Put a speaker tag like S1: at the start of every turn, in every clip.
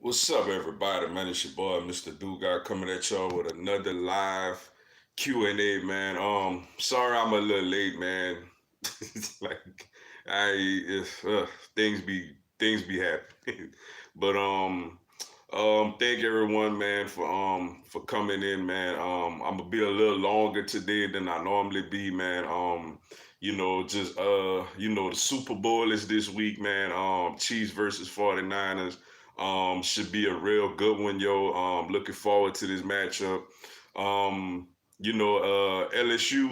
S1: What's up, everybody? Man, it's your boy, Mr. Dugai, coming at y'all with another live Q&A, man. Sorry I'm a little late, man. like, I if things be happening, but thank everyone, man, for coming in, man. I'm gonna be a little longer today than I normally be, man. The Super Bowl is this week, man. Chiefs versus 49ers. Should be a real good one, yo. Looking forward to this matchup. Um, LSU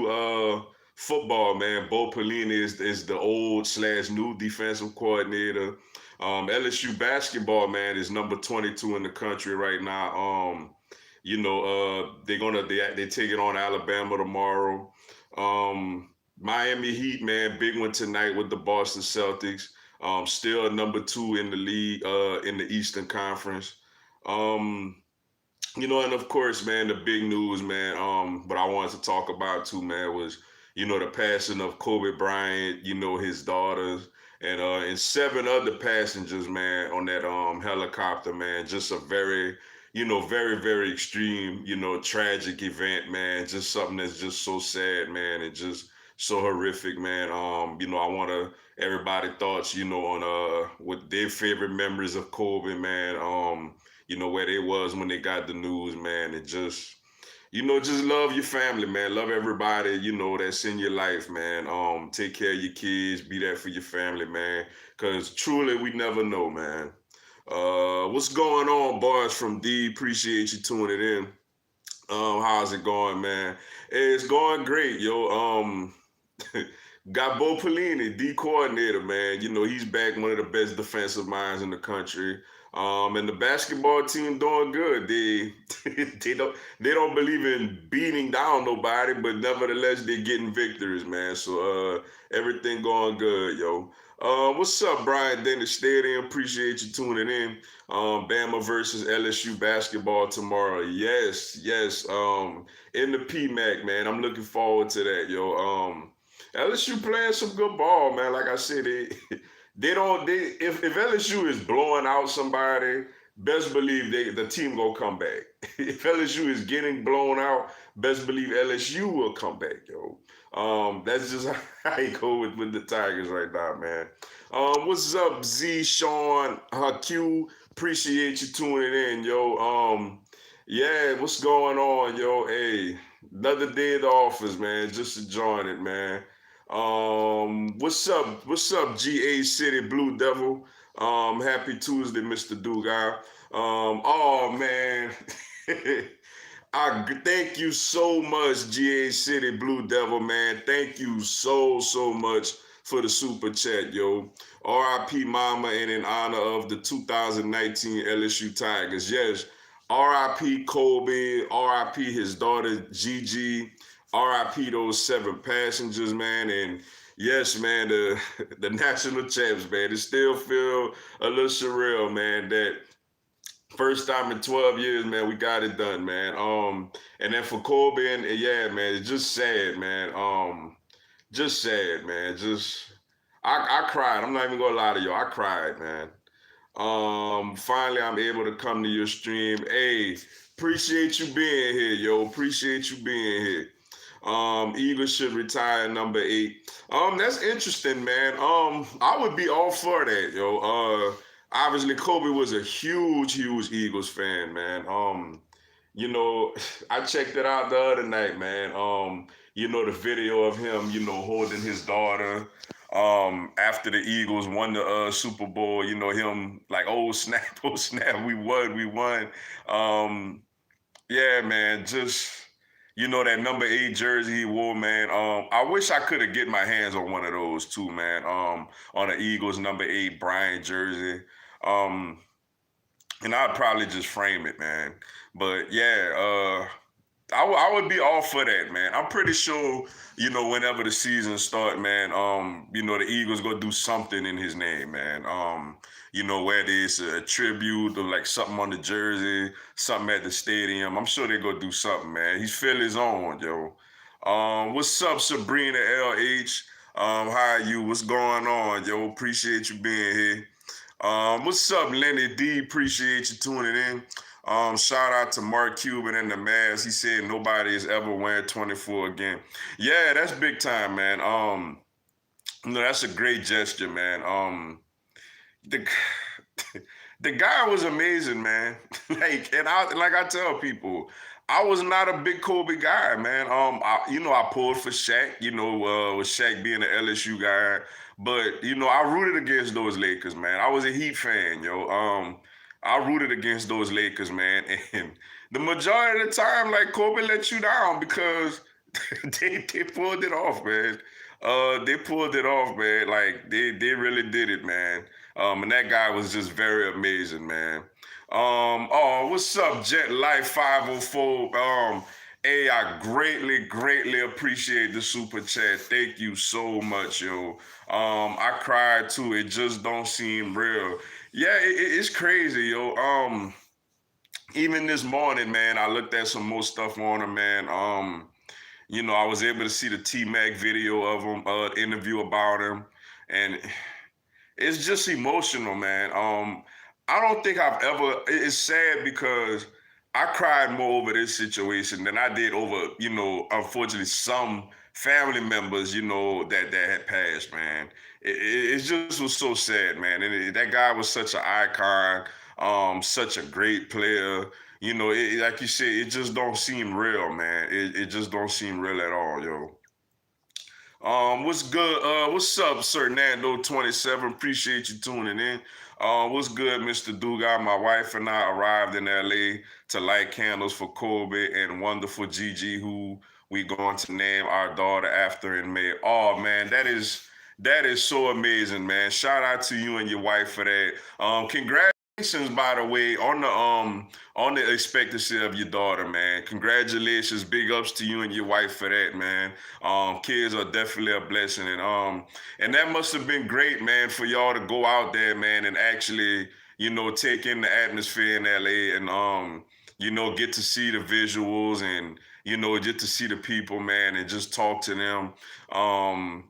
S1: football, man. Bo Pelini is the old slash new defensive coordinator. LSU basketball, man, is number 22 in the country right now. They take it on Alabama tomorrow. Miami Heat, man, big one tonight with the Boston Celtics. Still number two in the league, in the Eastern Conference. Um, and of course, man, the big news, man, what I wanted to talk about too, man, was, the passing of Kobe Bryant, his daughters, and seven other passengers, man, on that helicopter, man. Just a very, very, very extreme, tragic event, man. Just something that's just so sad, man, and just so horrific, man. I wanna everybody thoughts, on what their favorite memories of Kobe, man. Where they was when they got the news, man, and just love your family, man. Love everybody, that's in your life, man. Take care of your kids, be there for your family, man. Cause truly we never know, man. What's going on, boys from D? Appreciate you tuning in. How's it going, man? Hey, it's going great, yo. Got Bo Pelini, D coordinator, man. He's back, one of the best defensive minds in the country. And the basketball team doing good. They they don't believe in beating down nobody, but nevertheless they're getting victories, man. So everything going good, yo. What's up, Brian Dennis Stadium? Appreciate you tuning in. Bama versus LSU basketball tomorrow. Yes, yes. In the PMAC, man. I'm looking forward to that, yo. LSU playing some good ball, man. Like I said, if LSU is blowing out somebody, best believe the team gonna come back. If LSU is getting blown out, best believe LSU will come back, yo. That's just how I go with the Tigers right now, man. What's up, Z Sean Haku? Appreciate you tuning in, yo. Yeah, what's going on, yo? Hey, another day at the office, man. Just to join it, man. What's up? What's up, GA City Blue Devil? Happy Tuesday, Mr. Dugai. Oh man, I thank you so much, GA City Blue Devil, man. Thank you so much for the super chat, yo. RIP Mama, and in honor of the 2019 LSU Tigers. Yes, RIP Kobe, RIP his daughter Gigi, RIP those seven passengers, man. And yes, man, the national champs, man. It still feel a little surreal, man, that first time in 12 years, man, we got it done, man. And then for Kobe, and yeah, man, it's just sad, man. Just sad, man. I cried. I'm not even gonna lie to you. I cried, man. Finally, I'm able to come to your stream. Hey, appreciate you being here, yo. Appreciate you being here. Eagles should retire number 8. That's interesting, man. I would be all for that, yo. Obviously Kobe was a huge Eagles fan, man. You know, I checked it out the other night, man. The video of him, holding his daughter. After the Eagles won the Super Bowl, him like, oh snap, oh snap, we won. Um, yeah, man, just that number 8 jersey he wore, man. I wish I could have get my hands on one of those too, man. On the Eagles number 8 Bryant jersey. Um, and I'd probably just frame it, man. But yeah, I would be all for that, man. I'm pretty sure, whenever the season start, man, the Eagles gonna do something in his name, man. Whether it's a tribute or like something on the jersey, something at the stadium. I'm sure they gonna do something, man. He's Philly's own, yo. What's up, Sabrina LH? How are you? What's going on, yo? Appreciate you being here. What's up, Lenny D? Appreciate you tuning in. Shout out to Mark Cuban and the Mavs. He said nobody is ever wearing 24 again. Yeah, that's big time, man. That's a great gesture, man. The the guy was amazing, man. I tell people, I was not a big Kobe guy, man. I pulled for Shaq, with Shaq being an LSU guy, but I rooted against those Lakers, man. I was a Heat fan, yo. I rooted against those Lakers, man, and the majority of the time, like Kobe let you down because they pulled it off, man. They pulled it off, man. Like they really did it, man. And that guy was just very amazing, man. What's up, Jet Life 504? Hey, I greatly appreciate the super chat. Thank you so much, yo. I cried too. It just don't seem real. Yeah, it's crazy, yo. Even this morning, man, I looked at some more stuff on him, man. I was able to see the T-Mac video of him, interview about him, and it's just emotional, man. I don't think I've ever. It's sad because I cried more over this situation than I did over, unfortunately, some family members, that had passed, man. It just was so sad, man. And that guy was such an icon, such a great player. Like you said, it just don't seem real, man. It just don't seem real at all, yo. What's good? What's up, Sir Nando27? Appreciate you tuning in. What's good, Mr. Dugas? My wife and I arrived in LA to light candles for Kobe and wonderful Gigi, who we going to name our daughter after in May. Oh man, that is so amazing, man. Shout out to you and your wife for that. Congratulations, by the way, on the expectancy of your daughter, man. Congratulations, big ups to you and your wife for that, man. Kids are definitely a blessing, and that must have been great, man, for y'all to go out there, man, and actually, take in the atmosphere in LA and get to see the visuals and get to see the people, man, and just talk to them.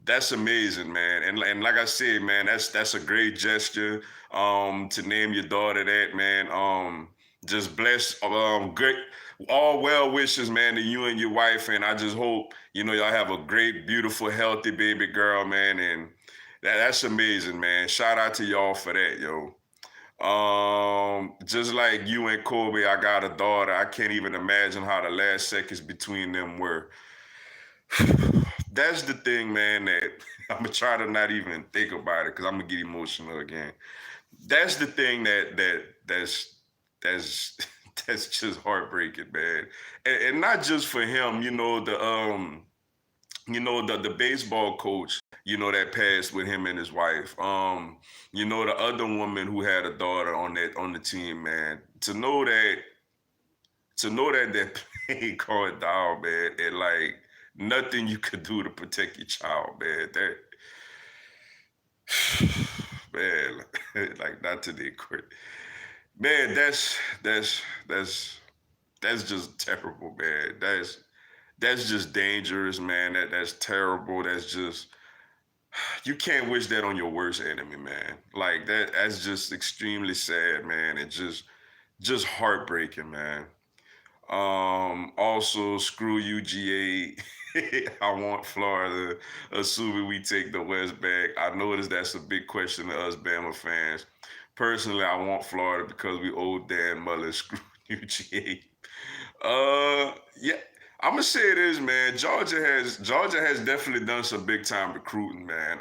S1: That's amazing, man. And like I said, man, that's a great gesture. To name your daughter that, man. Just bless, great, all well wishes, man, to you and your wife. And I just hope, y'all have a great, beautiful, healthy baby girl, man. And that's amazing, man. Shout out to y'all for that, yo. Just like you and Kobe, I got a daughter. I can't even imagine how the last seconds between them were. That's the thing, man, that I'm gonna try to not even think about it because I'm gonna get emotional again. That's the thing that's that's just heartbreaking, man. And not just for him, the baseball coach, that passed with him and his wife. The other woman who had a daughter on the team, man. To know that pain going down, man, and like nothing you could do to protect your child, man. That man, like not to the court. Man, that's just terrible, man. That's just dangerous, man. That's terrible. That's just you can't wish that on your worst enemy, man. Like that's just extremely sad, man. It just heartbreaking, man. Also, screw UGA. I want Florida, assuming we take the West back. I noticed that's a big question to us Bama fans. Personally, I want Florida because we owe Dan Mullen. Screw UGA. Yeah, I'm gonna say it is, man. Georgia has definitely done some big time recruiting, man.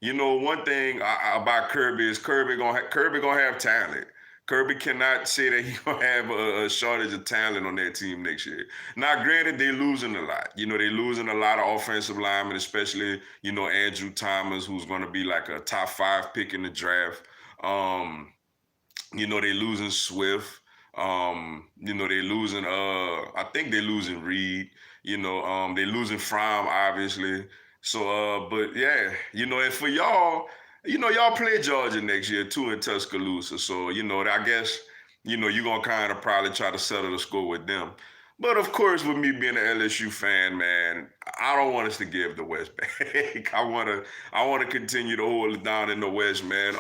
S1: One thing about Kirby is Kirby gonna have talent. Kirby cannot say that he gonna have a shortage of talent on that team next year. Now, granted, they losing a lot. They losing a lot of offensive linemen, especially Andrew Thomas, who's gonna be like a top 5 pick in the draft. They losing Swift. They losing I think they losing Reed. They losing Fromm, obviously. So but yeah, and for y'all, y'all play Georgia next year too in Tuscaloosa. So, I guess, you're gonna kind of probably try to settle the score with them. But of course, with me being an LSU fan, man, I don't want us to give the West back. I want to continue to hold it down in the West, man.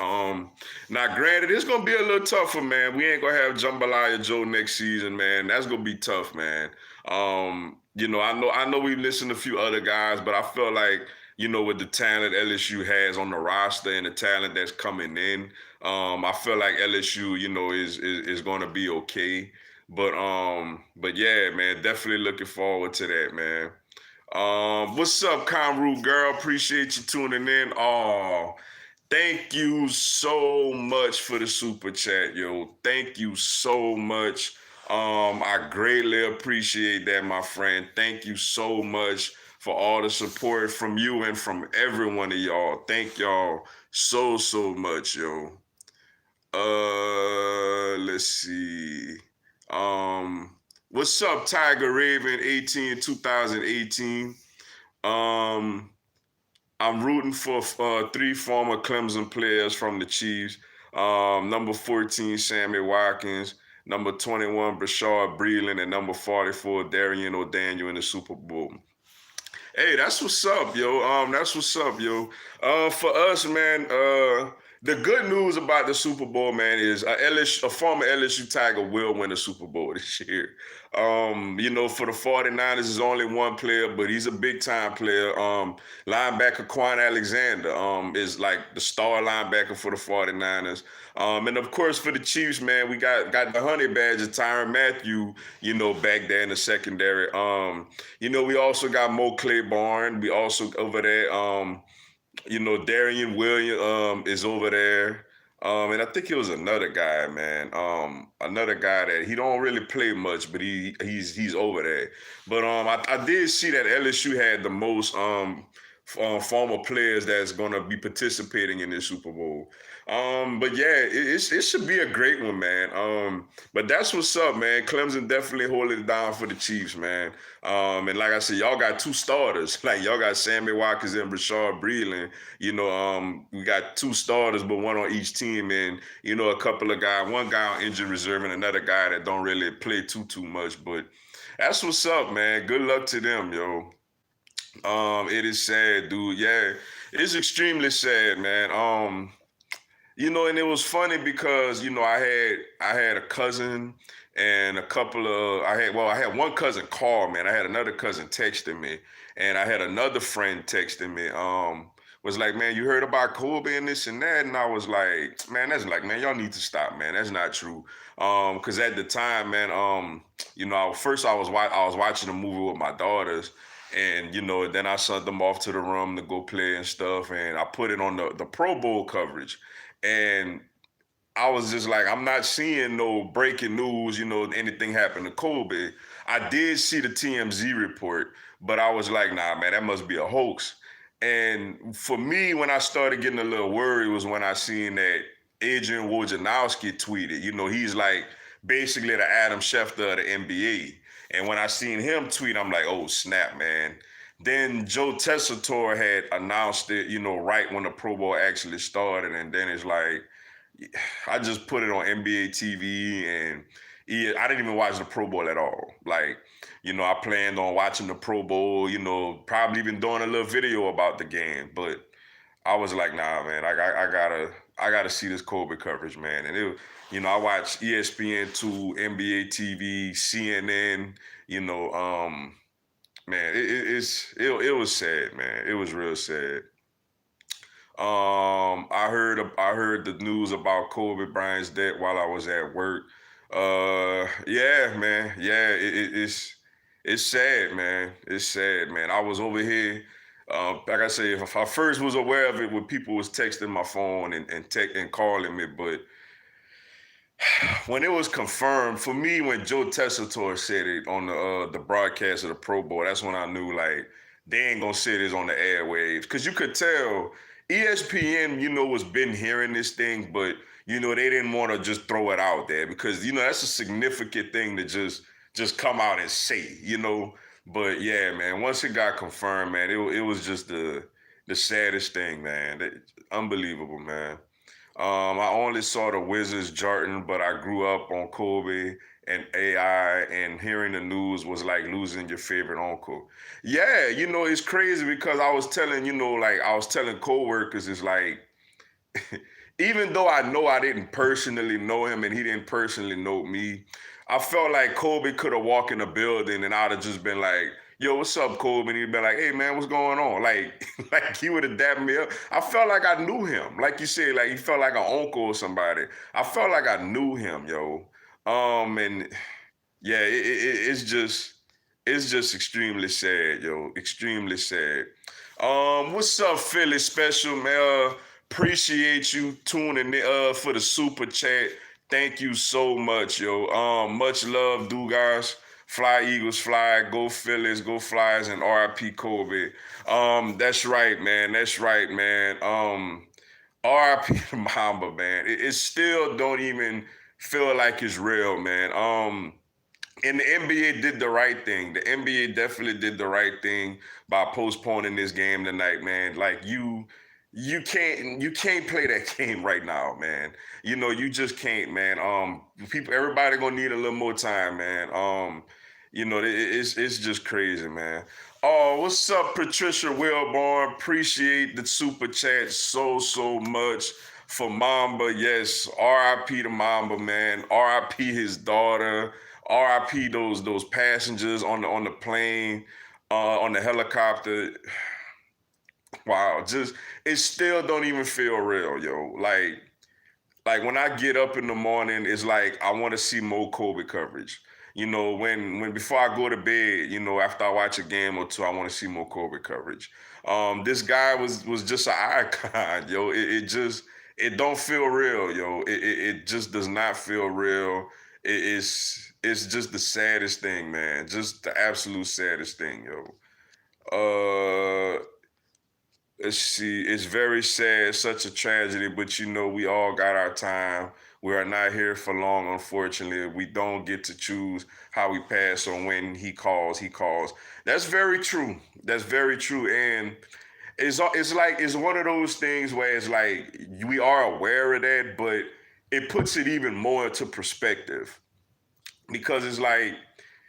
S1: Now granted, it's gonna be a little tougher, man. We ain't gonna have Jambalaya Joe next season, man. That's gonna be tough, man. I know we listened to a few other guys, but I feel like, with the talent LSU has on the roster and the talent that's coming in, I feel like LSU, is going to be okay. But yeah, man, definitely looking forward to that, man. What's up, Conru girl? Appreciate you tuning in. Oh, thank you so much for the super chat, yo. Thank you so much. I greatly appreciate that, my friend. Thank you so much for all the support from you and from every one of y'all. Thank y'all so much, yo. Let's see. What's up, Tiger Raven 18 2018? I'm rooting for three former Clemson players from the Chiefs. Number 14, Sammy Watkins. Number 21, Brashard Breeland. And number 44, Darian O'Daniel in the Super Bowl. Hey, that's what's up, yo. That's what's up, yo. For us, man, the good news about the Super Bowl, man, is a former LSU Tiger will win the Super Bowl this year. For the 49ers, is only one player, but he's a big-time player. Linebacker Quan Alexander is like the star linebacker for the 49ers. And of course, for the Chiefs, man, we got the honey badger, Tyrann Mathieu, back there in the secondary. We also got Mo Claiborne. We also over there, Darian Williams is over there. And I think it was another guy, man. Another guy that he don't really play much, but he's over there. But I did see that LSU had the most former players that's gonna be participating in this Super Bowl. But yeah, it should be a great one, man. But that's what's up, man. Clemson definitely holding it down for the Chiefs, man. And like I said, y'all got two starters. Like y'all got Sammy Watkins and Brashard Breeland. We got two starters, but one on each team, and a couple of guys, one guy on injured reserve and another guy that don't really play too much. But that's what's up, man. Good luck to them, yo. It is sad, dude. Yeah, it's extremely sad, man. And it was funny because I had a cousin and a couple of I had one cousin call me, and I had another cousin texting me, and I had another friend texting me. Was like, man, you heard about Kobe and this and that, and I was like, man, man, y'all need to stop, man. That's not true. Because at the time, man, first I was watching a movie with my daughters. And then I sent them off to the room to go play and stuff, and I put it on the Pro Bowl coverage, and I was just like, I'm not seeing no breaking news, anything happened to Kobe. I did see the TMZ report, but I was like, nah, man, that must be a hoax. And for me, when I started getting a little worried was when I seen that Adrian Wojnarowski tweeted. He's like basically the Adam Schefter of the NBA. And when I seen him tweet, I'm like, oh, snap, man. Then Joe Tessitore had announced it, right when the Pro Bowl actually started. And then it's like, I just put it on NBA TV, and I didn't even watch the Pro Bowl at all. Like, I planned on watching the Pro Bowl, probably even doing a little video about the game. But I was like, nah, man, I gotta see this Kobe coverage, man. And I watched ESPN2, NBA TV, CNN, man, it was sad, man. It was real sad. I heard the news about Kobe Bryant's death while I was at work. Yeah, man. Yeah, it's sad, man. It's sad, man. I was over here. Like I say, if I first was aware of it when people was texting my phone and calling me, but when it was confirmed, for me, when Joe Tessitore said it on the broadcast of the Pro Bowl, that's when I knew, like, they ain't gonna say this on the airwaves. Because you could tell ESPN, was been hearing this thing, but, they didn't want to just throw it out there because, that's a significant thing to just come out and say, But yeah, man, once it got confirmed, man, it was just the saddest thing, man. Unbelievable, man. I only saw the Wizards Jordan, but I grew up on Kobe and AI, and hearing the news was like losing your favorite uncle. Yeah, it's crazy because I was telling, like I was telling coworkers, it's like, even though I know I didn't personally know him and he didn't personally know me, I felt like Kobe could have walked in the building and I'd have just been like, "Yo, what's up, Kobe?" And he'd be like, "Hey, man, what's going on?" Like, like he would have dapped me up. I felt like I knew him. Like you said, like he felt like an uncle or somebody. I felt like I knew him, yo. And yeah, it's just extremely sad, yo. Extremely sad. What's up, Philly Special, man? Appreciate you tuning in for the super chat. Thank you so much, yo. Much love, do guys. Fly Eagles, fly. Go Phillies, go Flyers, and RIP Kobe. That's right, man. That's right, man. RIP to Mamba, man. It still don't even feel like it's real, man. And the NBA did the right thing. The NBA definitely did the right thing by postponing this game tonight, man. Like you can't play that game right now, man. You just can't, man. Everybody gonna need a little more time, man. It's just crazy, man. Oh, what's up, Patricia Wilborn? Appreciate the super chat so much for Mamba. Yes, R.I.P. to Mamba, man. R.I.P. his daughter. RIP those passengers on the plane, on the helicopter. Wow, just it still don't even feel real, yo. Like when I get up in the morning, it's like I want to see more Kobe coverage. When before I go to bed, after I watch a game or two, I want to see more Kobe coverage. This guy was just an icon, yo. It don't feel real, yo. It just does not feel real. It's just the saddest thing, man. Just the absolute saddest thing, yo. Uh, let's see. It's very sad, such a tragedy, but we all got our time. We are not here for long, unfortunately. We don't get to choose how we pass or when he calls, he calls. That's very true. That's very true. And it's one of those things where it's like we are aware of that, but it puts it even more into perspective because it's like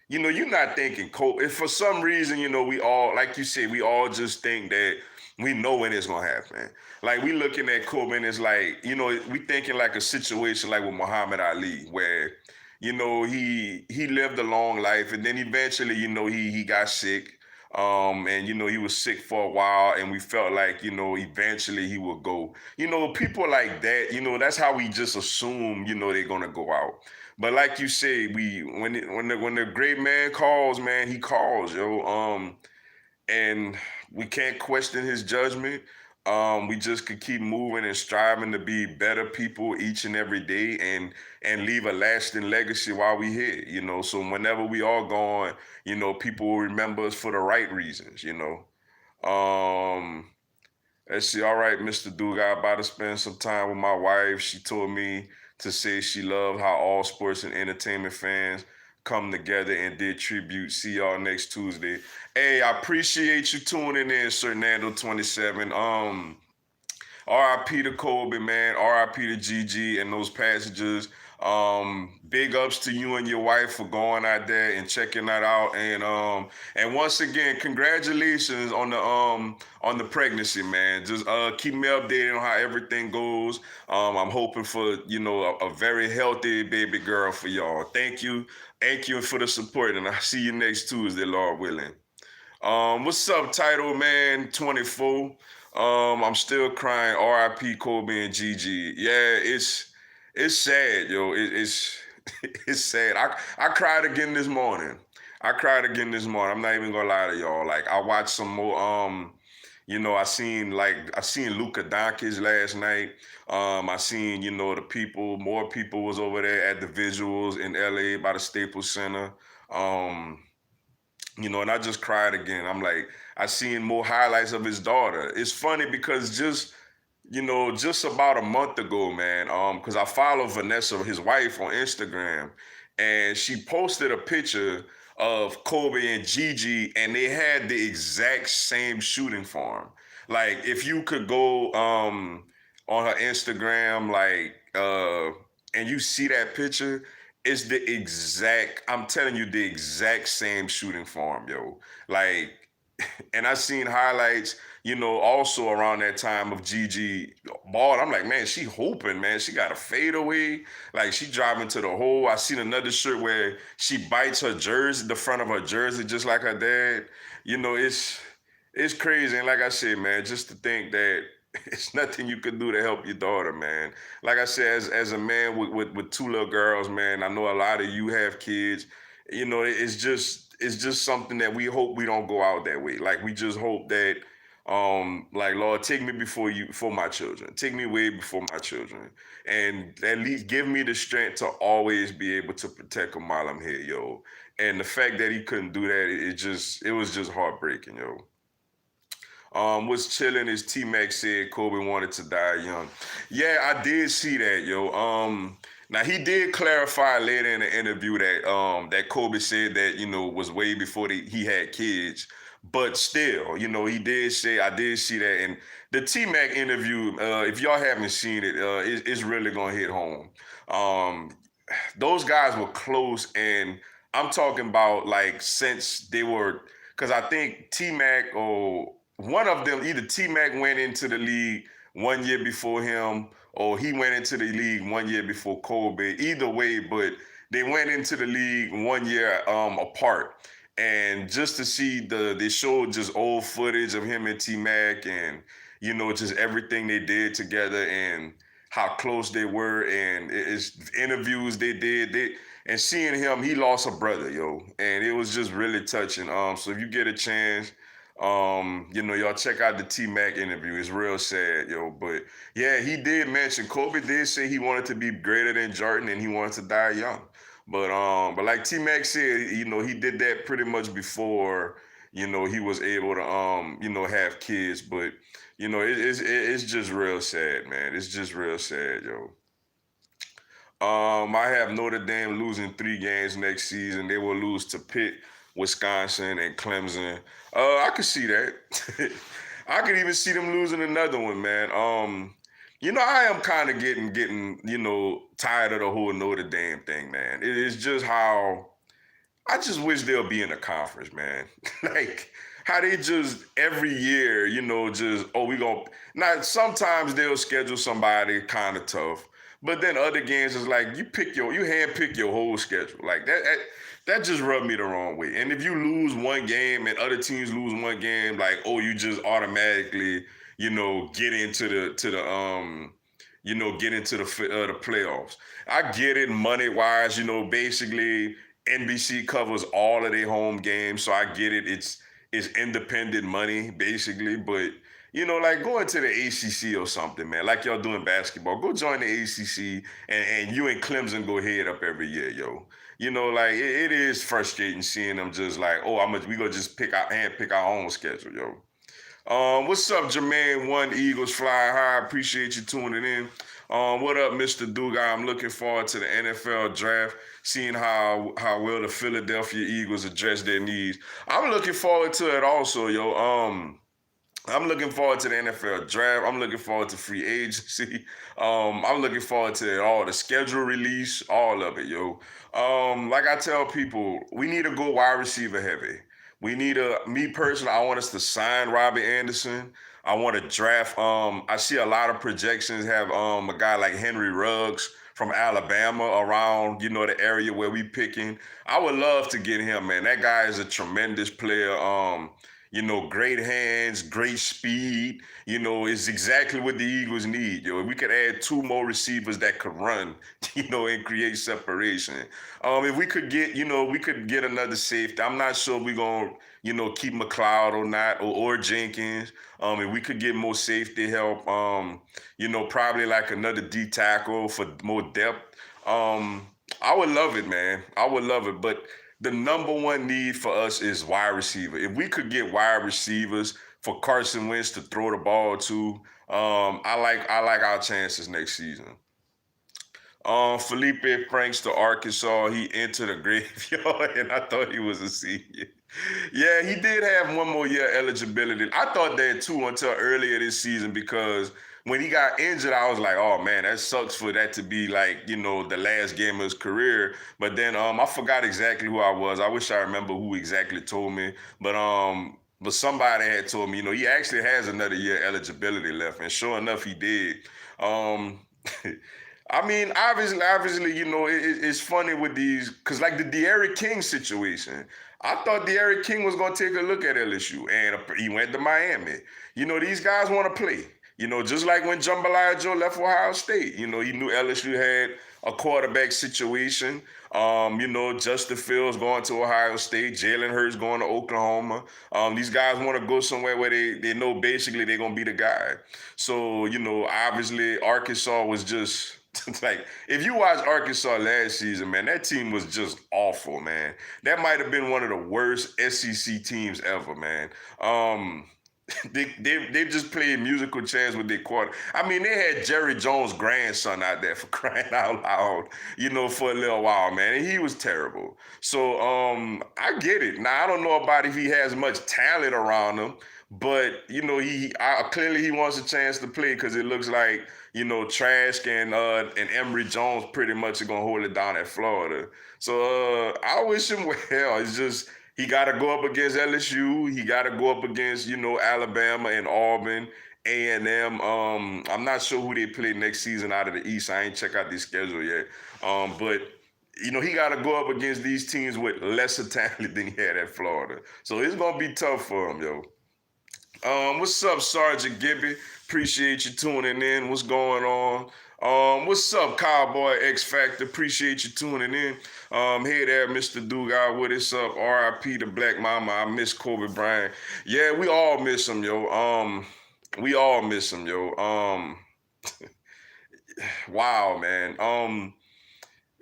S1: you're not thinking Kobe. If for some reason, we all, like you said, we all just think that we know when it's gonna happen. Like we looking at Kobe and it's like, we thinking like a situation like with Muhammad Ali, where, he lived a long life and then eventually, he got sick. And he was sick for a while, and we felt like, eventually he would go. People like that, that's how we just assume, they're gonna go out. But like you say, when the great man calls, man, he calls, yo. And we can't question his judgment. We just could keep moving and striving to be better people each and every day, and leave a lasting legacy while we here. So whenever we are gone, people will remember us for the right reasons. Um, let's see. All right, Mr. Duga, I about to spend some time with my wife. She told me to say she loved how all sports and entertainment fans come together and did tribute. See y'all next Tuesday. Hey, I appreciate you tuning in, Sir Nando 27. RIP to Kobe, man. RIP to GG and those passengers. Big ups to you and your wife for going out there and checking that out. And once again, congratulations on the pregnancy, man. Just keep me updated on how everything goes. I'm hoping for a very healthy baby girl for y'all. Thank you for the support, and I'll see you next Tuesday, Lord willing. What's up, Title Man 24? I'm still crying. R.I.P. Kobe and Gigi. Yeah, it's sad, yo. It's it's sad. I cried again this morning. I'm not even gonna lie to y'all. Like I watched some more. I seen Luka Doncic last night. I seen more people was over there at the visuals in L.A. by the Staples Center. And I just cried again. I'm like, I seen more highlights of his daughter. It's funny because just about a month ago, man, because I follow Vanessa, his wife, on Instagram, and she posted a picture of Kobe and Gigi, and they had the exact same shooting form. Like, if you could go, on her Instagram, like, and you see that picture, it's the exact, I'm telling you, the exact same shooting form, yo. Like, and I seen highlights, also around that time of Gigi ball. I'm like, man, she hooping, man. She got a fadeaway, like she driving to the hole. I seen another shirt where she bites her jersey, the front of her jersey, just like her dad. It's crazy. And like I said, man, just to think that it's nothing you could do to help your daughter, man. Like I said, as a man with two little girls, man, I know a lot of you have kids. It's just something that we hope we don't go out that way. Like we just hope that like Lord, take me before my children. Take me way before my children. And at least give me the strength to always be able to protect them while I'm here, yo. And the fact that he couldn't do that, it was just heartbreaking, yo. What's chilling is T Mac said Kobe wanted to die young. Yeah, I did see that, yo. Now he did clarify later in the interview that Kobe said that was way before he had kids, but still, he did say I did see that. And the T Mac interview, if y'all haven't seen it, it's really gonna hit home. Um, those guys were close, and I'm talking about like since they were, because I think T Mac or one of them, either T Mac went into the league 1 year before him, or he went into the league 1 year before Kobe. Either way, but they went into the league 1 year apart. And just to see they showed just old footage of him and T Mac, and just everything they did together and how close they were, and it's interviews they did. And seeing him, he lost a brother, yo, and it was just really touching. So if you get a chance, y'all check out the T Mac interview. It's real sad, yo. But yeah, he did mention Kobe did say he wanted to be greater than Jordan and he wanted to die young. But like T Mac said, he did that pretty much before, he was able to have kids. But it's just real sad, man. It's just real sad, yo. I have Notre Dame losing 3 games next season. They will lose to Pitt, Wisconsin, and Clemson. I could see that. I could even see them losing another one, man. I am kind of getting tired of the whole Notre Dame thing, man. It is just how I just wish they'll be in a conference, man. Like how they just every year, just we gonna now sometimes they'll schedule somebody kind of tough, but then other games is like you hand pick your whole schedule. Like that just rubbed me the wrong way. And if you lose one game and other teams lose one game, like you just automatically, get into the playoffs. I get it money wise, basically NBC covers all of their home games, so I get it. It's independent money basically, but like going to the ACC or something, man. Like y'all doing basketball, go join the ACC, and you and Clemson go head up every year, yo. Like it is frustrating seeing them just like, we gonna just pick our own schedule, yo. What's up, Jermaine? One Eagles fly high. Appreciate you tuning in. What up, Mr. Duga? I'm looking forward to the NFL draft, seeing how well the Philadelphia Eagles address their needs. I'm looking forward to it also, yo. I'm looking forward to the NFL draft. I'm looking forward to free agency. I'm looking forward to all the schedule release, all of it, yo. Like I tell people, we need to go wide receiver heavy. Me personally, I want us to sign Robbie Anderson. I want to draft. I see a lot of projections have a guy like Henry Ruggs from Alabama around, the area where we picking. I would love to get him, man. That guy is a tremendous player. Great hands, great speed, is exactly what the Eagles need. If we could add 2 more receivers that could run, and create separation. If we could get, we could get another safety. I'm not sure we're going to, keep McLeod or not, or Jenkins. If we could get more safety help, probably like another D tackle for more depth. I would love it, man. I would love it. But the number one need for us is wide receiver. If we could get wide receivers for Carson Wentz to throw the ball to, I like our chances next season. Felipe Franks to Arkansas. He entered a graveyard, and I thought he was a senior. Yeah, he did have 1 more year eligibility. I thought that too until earlier this season because when he got injured, I was like, oh man, that sucks for that to be like, you know, the last game of his career. But then I forgot exactly who I was. I wish I remember who exactly told me. But somebody had told me, you know, he actually has another year eligibility left, and sure enough, he did. Um, I mean, obviously, you know, it's funny with these, because like the De'Aaron King situation, I thought De'Aaron King was going to take a look at LSU, and he went to Miami. You know, these guys want to play. You know, just like when Jambalaya Joe left Ohio State, you know, he knew LSU had a quarterback situation. You know, Justin Fields going to Ohio State, Jalen Hurts going to Oklahoma. These guys want to go somewhere where they know basically they're going to be the guy. So, you know, obviously Arkansas was just like, if you watch Arkansas last season, man, that team was just awful, man. That might have been one of the worst SEC teams ever, man. They just played musical chairs with their quarter. I mean, they had Jerry Jones' grandson out there for crying out loud, you know, for a little while, man. And he was terrible. So I get it. Now I don't know about if he has much talent around him, but you know, clearly he wants a chance to play because it looks like, you know, Trask and Emory Jones pretty much are gonna hold it down at Florida. So I wish him well. It's just he got to go up against LSU. He got to go up against, you know, Alabama and Auburn, A&M. I'm not sure who they play next season out of the East. I ain't check out their schedule yet. But you know, he got to go up against these teams with lesser talent than he had at Florida. So it's gonna be tough for him, yo. What's up, Sergeant Gibby? Appreciate you tuning in. What's going on? What's up, Cowboy X Factor? Appreciate you tuning in. Hey there, Mr. Dugas. What is up? R.I.P. to Black Mama. I miss Kobe Bryant. Yeah, we all miss him, yo. We all miss him, yo. Wow, man.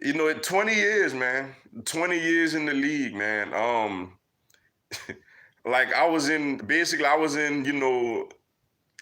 S1: You know, 20 years, man. 20 years in the league, man. Like I was in, you know,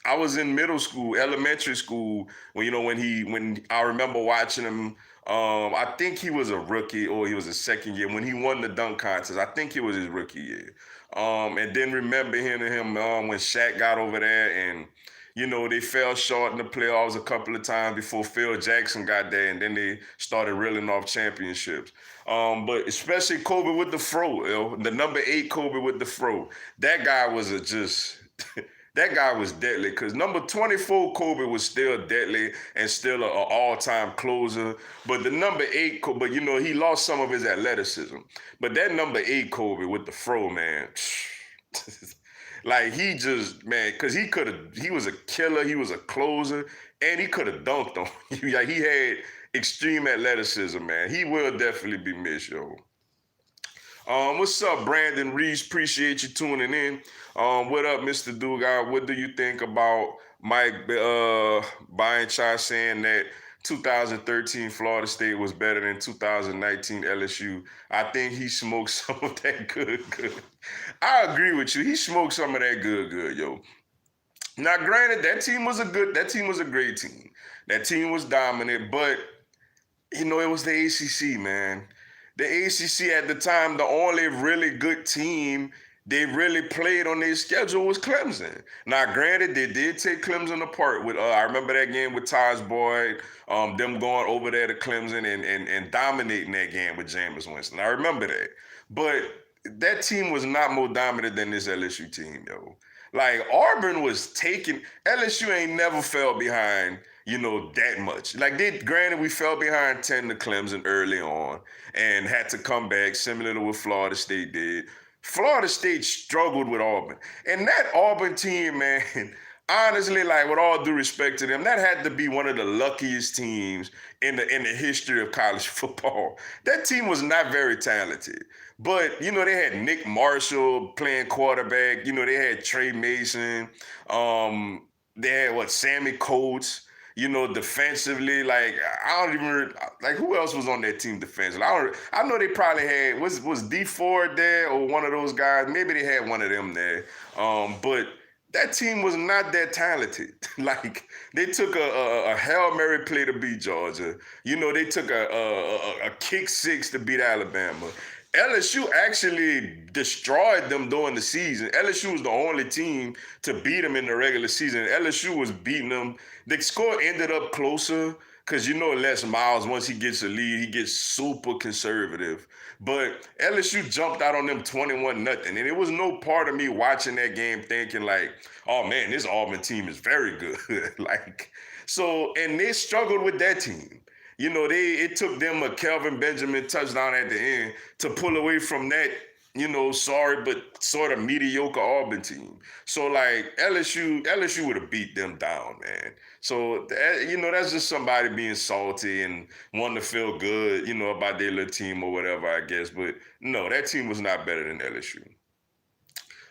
S1: I was in middle school, elementary school, when, you know, when I remember watching him. I think he was a rookie or he was a second year when he won the dunk contest. I think it was his rookie year. And then remember hearing him when Shaq got over there, and you know, they fell short in the playoffs a couple of times before Phil Jackson got there, and then they started reeling off championships. But especially Kobe with the fro, yo, the number 8 Kobe with the fro. That guy was that guy was deadly, because number 24 Kobe was still deadly and still an all-time closer. But the number 8 Kobe, but you know, he lost some of his athleticism. But that number 8 Kobe with the fro, man, like he just, man, because he was a killer, he was a closer, and he could have dunked on you. Like, he had extreme athleticism, man. He will definitely be missed, yo. What's up, Brandon Reese? Appreciate you tuning in. What up, Mr. Dugas? What do you think about Mike Bianchai saying that 2013 Florida State was better than 2019 LSU? I think he smoked some of that good. I agree with you. He smoked some of that good, yo. Now, granted, that team was a great team. That team was dominant, but you know, it was the ACC, man. The ACC at the time, the only really good team they really played on their schedule was Clemson. Now, granted, they did take Clemson apart. With I remember that game with Taj Boyd, them going over there to Clemson and dominating that game with Jameis Winston. I remember that. But that team was not more dominant than this LSU team, yo. Like, Auburn was taking, LSU ain't never fell behind, you know, that much. Like, granted, we fell behind 10 to Clemson early on and had to come back, similar to what Florida State did. Florida State struggled with Auburn. And that Auburn team, man, honestly, like, with all due respect to them, that had to be one of the luckiest teams in the history of college football. That team was not very talented. But, you know, they had Nick Marshall playing quarterback. You know, they had Trey Mason. They had, Sammy Coates. You know, defensively, like, I don't even, like, who else was on that team defensively? I know they probably had, was D Ford there or one of those guys? Maybe they had one of them there. But that team was not that talented. Like, they took a Hail Mary play to beat Georgia. You know, they took a kick 6 to beat Alabama. LSU actually destroyed them during the season. LSU was the only team to beat them in the regular season. LSU was beating them. The score ended up closer because you know Les Miles, once he gets a lead, he gets super conservative. But LSU jumped out on them 21-0. And it was no part of me watching that game thinking like, oh man, this Auburn team is very good. Like, so, and they struggled with that team. You know, it took them a Kelvin Benjamin touchdown at the end to pull away from that, you know, sorry but sort of mediocre Auburn team. So like LSU would have beat them down, man. So you know, that's just somebody being salty and wanting to feel good, you know, about their little team or whatever, I guess. But no, that team was not better than LSU.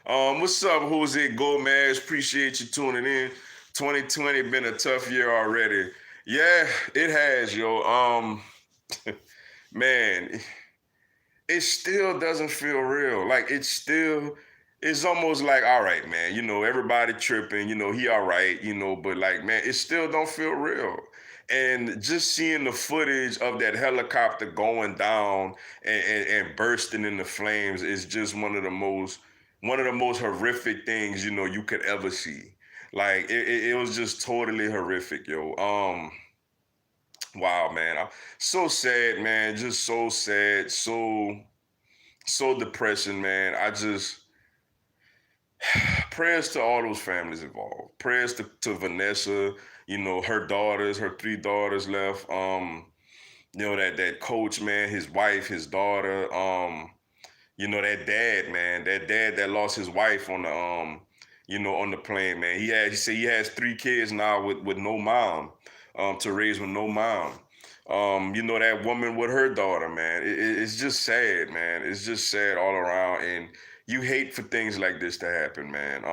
S1: What's up, Jose Gomez? Appreciate you tuning in. 2020 been a tough year already. Yeah, it has, yo. Man, it still doesn't feel real. Like it's almost like, all right, man, you know, everybody tripping, you know, he all right, you know, but like, man, it still don't feel real. And just seeing the footage of that helicopter going down and bursting into flames is just one of the most horrific things, you know, you could ever see. Like it was just totally horrific, yo. Wow, man. So sad, man. Just so sad. So depressing, man. I just prayers to all those families involved. Prayers to Vanessa, you know, her daughters, her three daughters left. You know, that coach, man, his wife, his daughter, you know, that dad, man, that dad that lost his wife on the you know, on the plane, man. He said he has three kids now with no mom, to raise with no mom. You know, that woman with her daughter, man. It's just sad, man. It's just sad all around. And you hate for things like this to happen, man.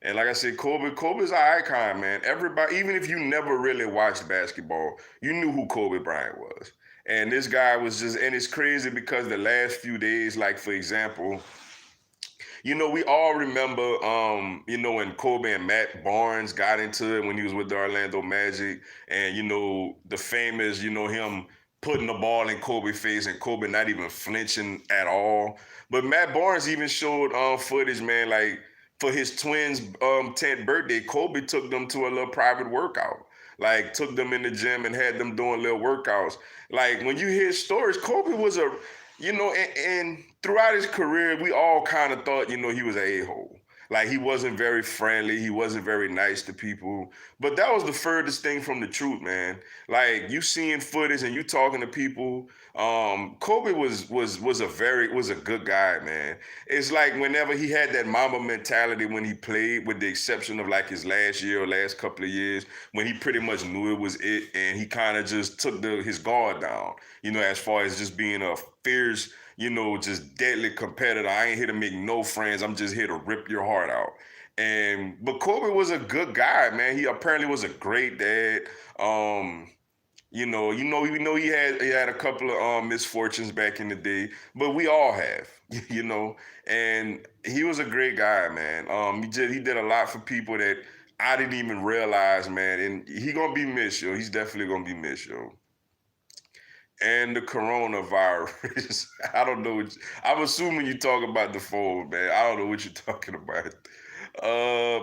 S1: And like I said, Kobe's an icon, man. Everybody, even if you never really watched basketball, you knew who Kobe Bryant was. And this guy was just, and it's crazy because the last few days, like for example, you know, we all remember, you know, when Kobe and Matt Barnes got into it when he was with the Orlando Magic, and you know, the famous, you know, him putting the ball in Kobe's face and Kobe not even flinching at all. But Matt Barnes even showed footage, man, like for his twins' 10th birthday, Kobe took them to a little private workout. Like took them in the gym and had them doing little workouts. Like when you hear stories, Kobe was a, you know, and throughout his career, we all kind of thought, you know, he was an a-hole. Like he wasn't very friendly, he wasn't very nice to people. But that was the furthest thing from the truth, man. Like you seeing footage and you talking to people. Kobe was a good guy, man. It's like whenever he had that Mamba mentality when he played, with the exception of like his last year or last couple of years, when he pretty much knew it was it, and he kind of just took his guard down. You know, as far as just being a fierce, you know, just deadly competitor. I ain't here to make no friends. I'm just here to rip your heart out. But Kobe was a good guy, man. He apparently was a great dad. Um, we know he had a couple of misfortunes back in the day, but we all have, you know. And he was a great guy, man. He did a lot for people that I didn't even realize, man. And he gonna be missed, yo. He's definitely gonna be missed, yo. And the coronavirus. I don't know. I'm assuming you talk about the phone, man. I don't know what you're talking about.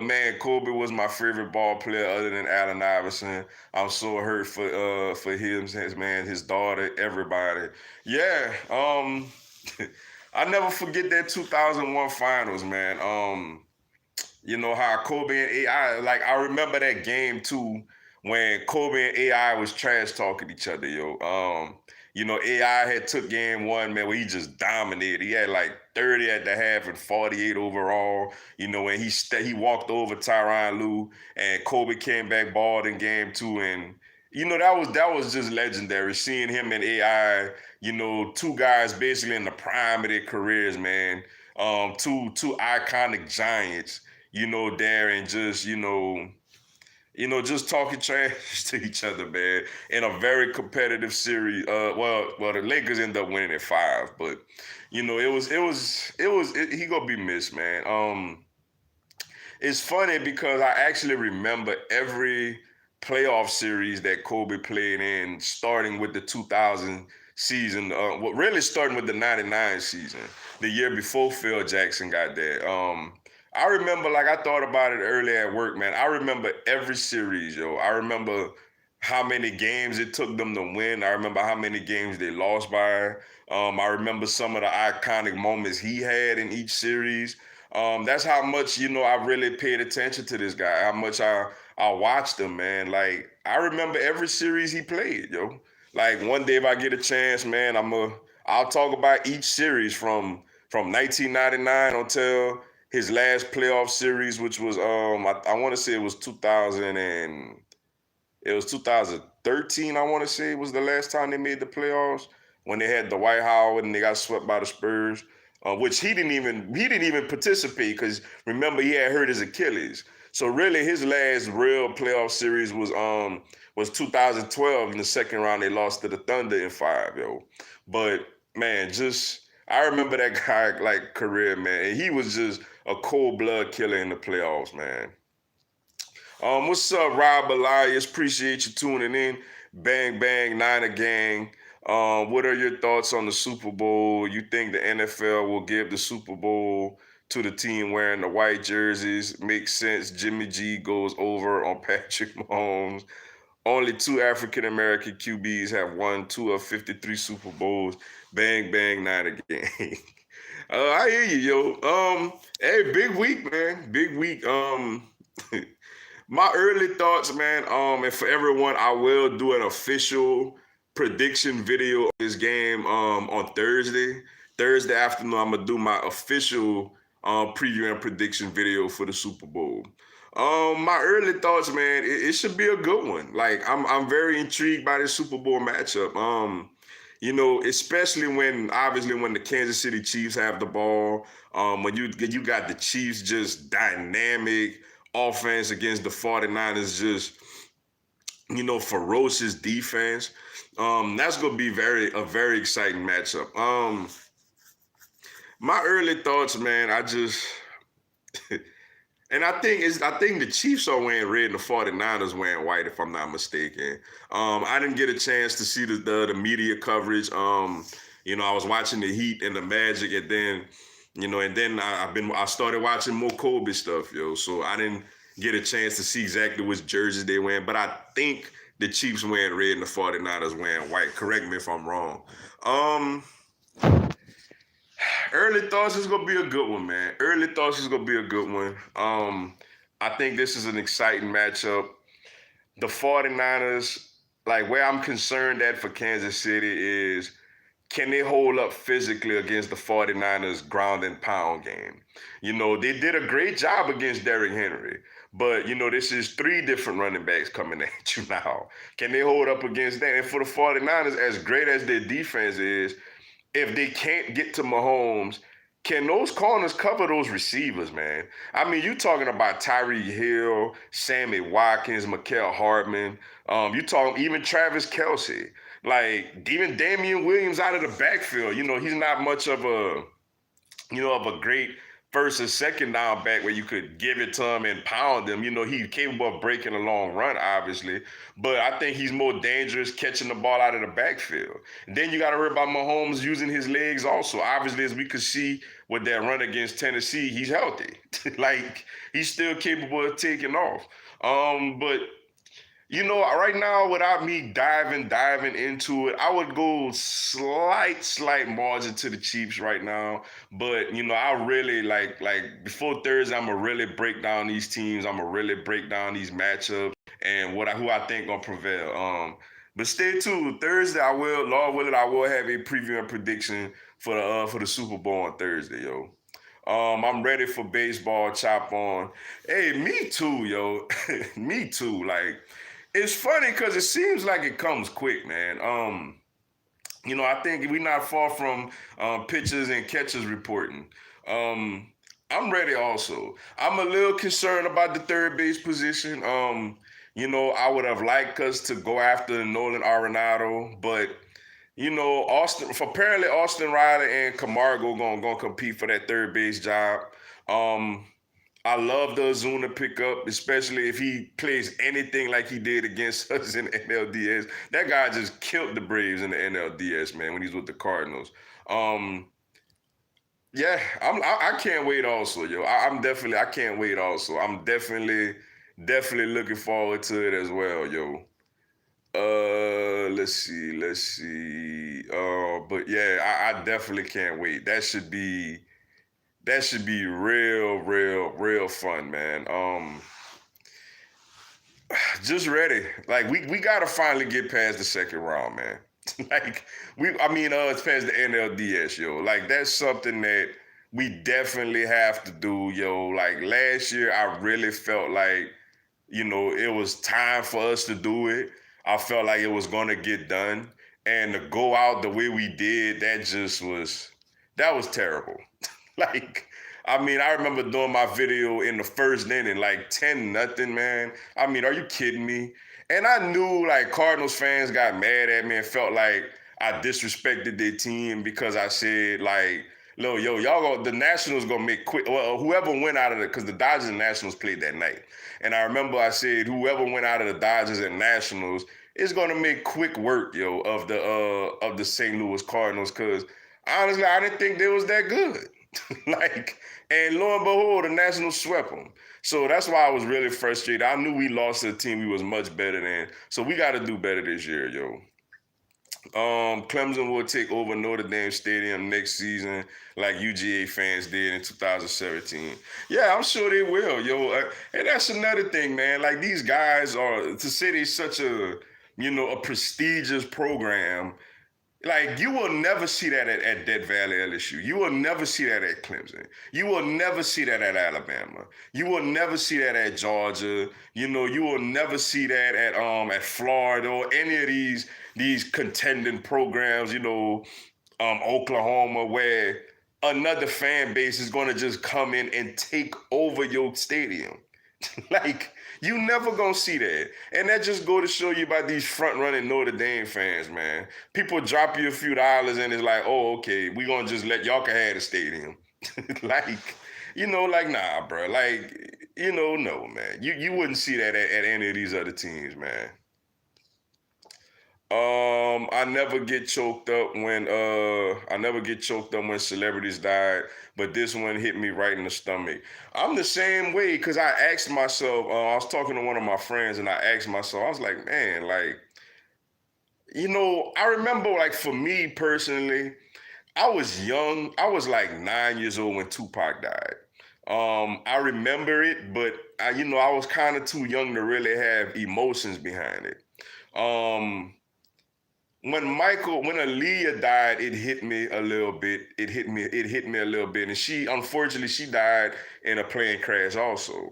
S1: Man, Kobe was my favorite ball player other than Allen Iverson. I'm so hurt for him, his daughter, everybody. Yeah. I never forget that 2001 finals, man. You know how Kobe and AI, like I remember that game too, when Kobe and AI was trash talking each other, yo. You know, AI had took game one, man, where he just dominated. He had like 30 at the half and 48 overall. You know, and he walked over Tyronn Lue, and Kobe came back balled in game two, and you know that was just legendary. Seeing him and AI, you know, two guys basically in the prime of their careers, man. Two iconic giants, you know, there and just, just talking trash to each other, man, in a very competitive series. Well, the Lakers end up winning at 5, but you know, he gonna be missed, man. It's funny because I actually remember every playoff series that Kobe played in, starting with the 2000 season. Well, really starting with the '99 season, the year before Phil Jackson got there. I remember, like I thought about it earlier at work, man. I remember every series, yo. I remember how many games it took them to win. I remember how many games they lost by. I remember some of the iconic moments he had in each series. That's how much, I really paid attention to this guy, how much I watched him, man. Like, I remember every series he played, yo. Like, one day if I get a chance, man, I'll talk about each series from 1999 until his last playoff series, which was I want to say it was 2013. I want to say was the last time they made the playoffs when they had Dwight Howard and they got swept by the Spurs, which he didn't even participate because remember he had hurt his Achilles. So really his last real playoff series was 2012 in the second round. They lost to the Thunder in 5, yo. But man, just I remember that guy like career, man. And he was just a cold blood killer in the playoffs, man. What's up, Rob Elias? Appreciate you tuning in. Bang Bang Niner Gang. What are your thoughts on the Super Bowl? You think the NFL will give the Super Bowl to the team wearing the white jerseys? Makes sense. Jimmy G goes over on Patrick Mahomes. Only 2 African American QBs have won 2 of 53 Super Bowls. Bang Bang Niner Gang. I hear you, yo. Hey, big week, man. Big week. My early thoughts, man. And for everyone, I will do an official prediction video of this game on Thursday. Thursday afternoon, I'm gonna do my official preview and prediction video for the Super Bowl. My early thoughts, man, it should be a good one. Like I'm very intrigued by this Super Bowl matchup. Especially obviously when the Kansas City Chiefs have the ball. When you got the Chiefs just dynamic offense against the 49ers, just ferocious defense. That's gonna be a very exciting matchup. My early thoughts, man, and I think the Chiefs are wearing red and the 49ers wearing white, if I'm not mistaken. I didn't get a chance to see the media coverage. I was watching the Heat and the Magic, and then I started watching more Kobe stuff, yo. So I didn't get a chance to see exactly which jerseys they wearing, but I think the Chiefs wearing red and the 49ers wearing white. Correct me if I'm wrong. Early thoughts is gonna be a good one, man. Early thoughts is gonna be a good one. I think this is an exciting matchup. The 49ers, like where I'm concerned at for Kansas City is, can they hold up physically against the 49ers ground and pound game? They did a great job against Derrick Henry, but this is 3 different running backs coming at you now. Can they hold up against that? And for the 49ers, as great as their defense is, if they can't get to Mahomes, can those corners cover those receivers, man? I mean, you talking about Tyreek Hill, Sammy Watkins, Mecole Hardman. You talking even Travis Kelce. Like, even Damian Williams out of the backfield. He's not much of a great first or second down back where you could give it to him and pound him. He's capable of breaking a long run, obviously. But I think he's more dangerous catching the ball out of the backfield. And then you got to worry about Mahomes using his legs also. Obviously, as we could see with that run against Tennessee, he's healthy. Like, he's still capable of taking off. But right now, without me diving into it, I would go slight margin to the Chiefs right now. But I really like before Thursday, I'm gonna really break down these teams. I'm gonna really break down these matchups and who I think gonna prevail. But stay tuned. Thursday, Lord willing, I will have a preview and prediction for the Super Bowl on Thursday, yo. I'm ready for baseball chop on. Hey, me too, yo. Me too. Like, it's funny because it seems like it comes quick, man. I think we're not far from pitchers and catchers reporting. I'm ready also. I'm a little concerned about the third base position. I would have liked us to go after Nolan Arenado, but apparently Austin Riley and Camargo gonna compete for that third base job. I love the Ozuna pickup, especially if he plays anything like he did against us in the NLDS. That guy just killed the Braves in the NLDS, man, when he's with the Cardinals. Um, yeah, I can't wait also, yo. I'm definitely I can't wait also. I'm definitely looking forward to it as well, yo. Let's see. But yeah, I definitely can't wait. That should be real fun, man. Just ready. Like we gotta finally get past the second round, man. Like it's past the NLDS, yo. Like that's something that we definitely have to do, yo. Like last year, I really felt like it was time for us to do it. I felt like it was gonna get done, and to go out the way we did, that was terrible. Like, I remember doing my video in the first inning, like 10-0, man. Are you kidding me? And I knew like Cardinals fans got mad at me and felt like I disrespected their team because I said like, "Look, yo, the Nationals gonna make quick. Well, whoever went out of it, because the Dodgers and Nationals played that night, and I remember I said whoever went out of the Dodgers and Nationals is gonna make quick work, yo, of the St. Louis Cardinals, because honestly, I didn't think they was that good. Like, and lo and behold, the Nationals swept them. So that's why I was really frustrated. I knew we lost to a team we was much better than. So we got to do better this year, yo. Clemson will take over Notre Dame Stadium next season, like UGA fans did in 2017. Yeah, I'm sure they will, yo. And that's another thing, man. Like these guys are to say they're such a prestigious program. Like you will never see that at Death Valley LSU. You will never see that at Clemson. You will never see that at Alabama. You will never see that at Georgia. You will never see that at Florida or any of these contending programs. Oklahoma, where another fan base is going to just come in and take over your stadium. Like you never gonna see that, and that just go to show you about these front running Notre Dame fans, man. People drop you a few dollars and it's like, oh, okay, we gonna just let y'all can have the stadium. Like, like nah, bro. Like, no, man. You wouldn't see that at any of these other teams, man. I never get choked up when celebrities died, but this one hit me right in the stomach. I'm the same way because I asked myself, I was talking to one of my friends and I asked myself, I was like, man, like, I remember like for me personally, I was young. I was like 9 years old when Tupac died. I remember it, but I was kind of too young to really have emotions behind it. Um, when Aaliyah died, it hit me a little bit. It hit me a little bit. And unfortunately, she died in a plane crash also.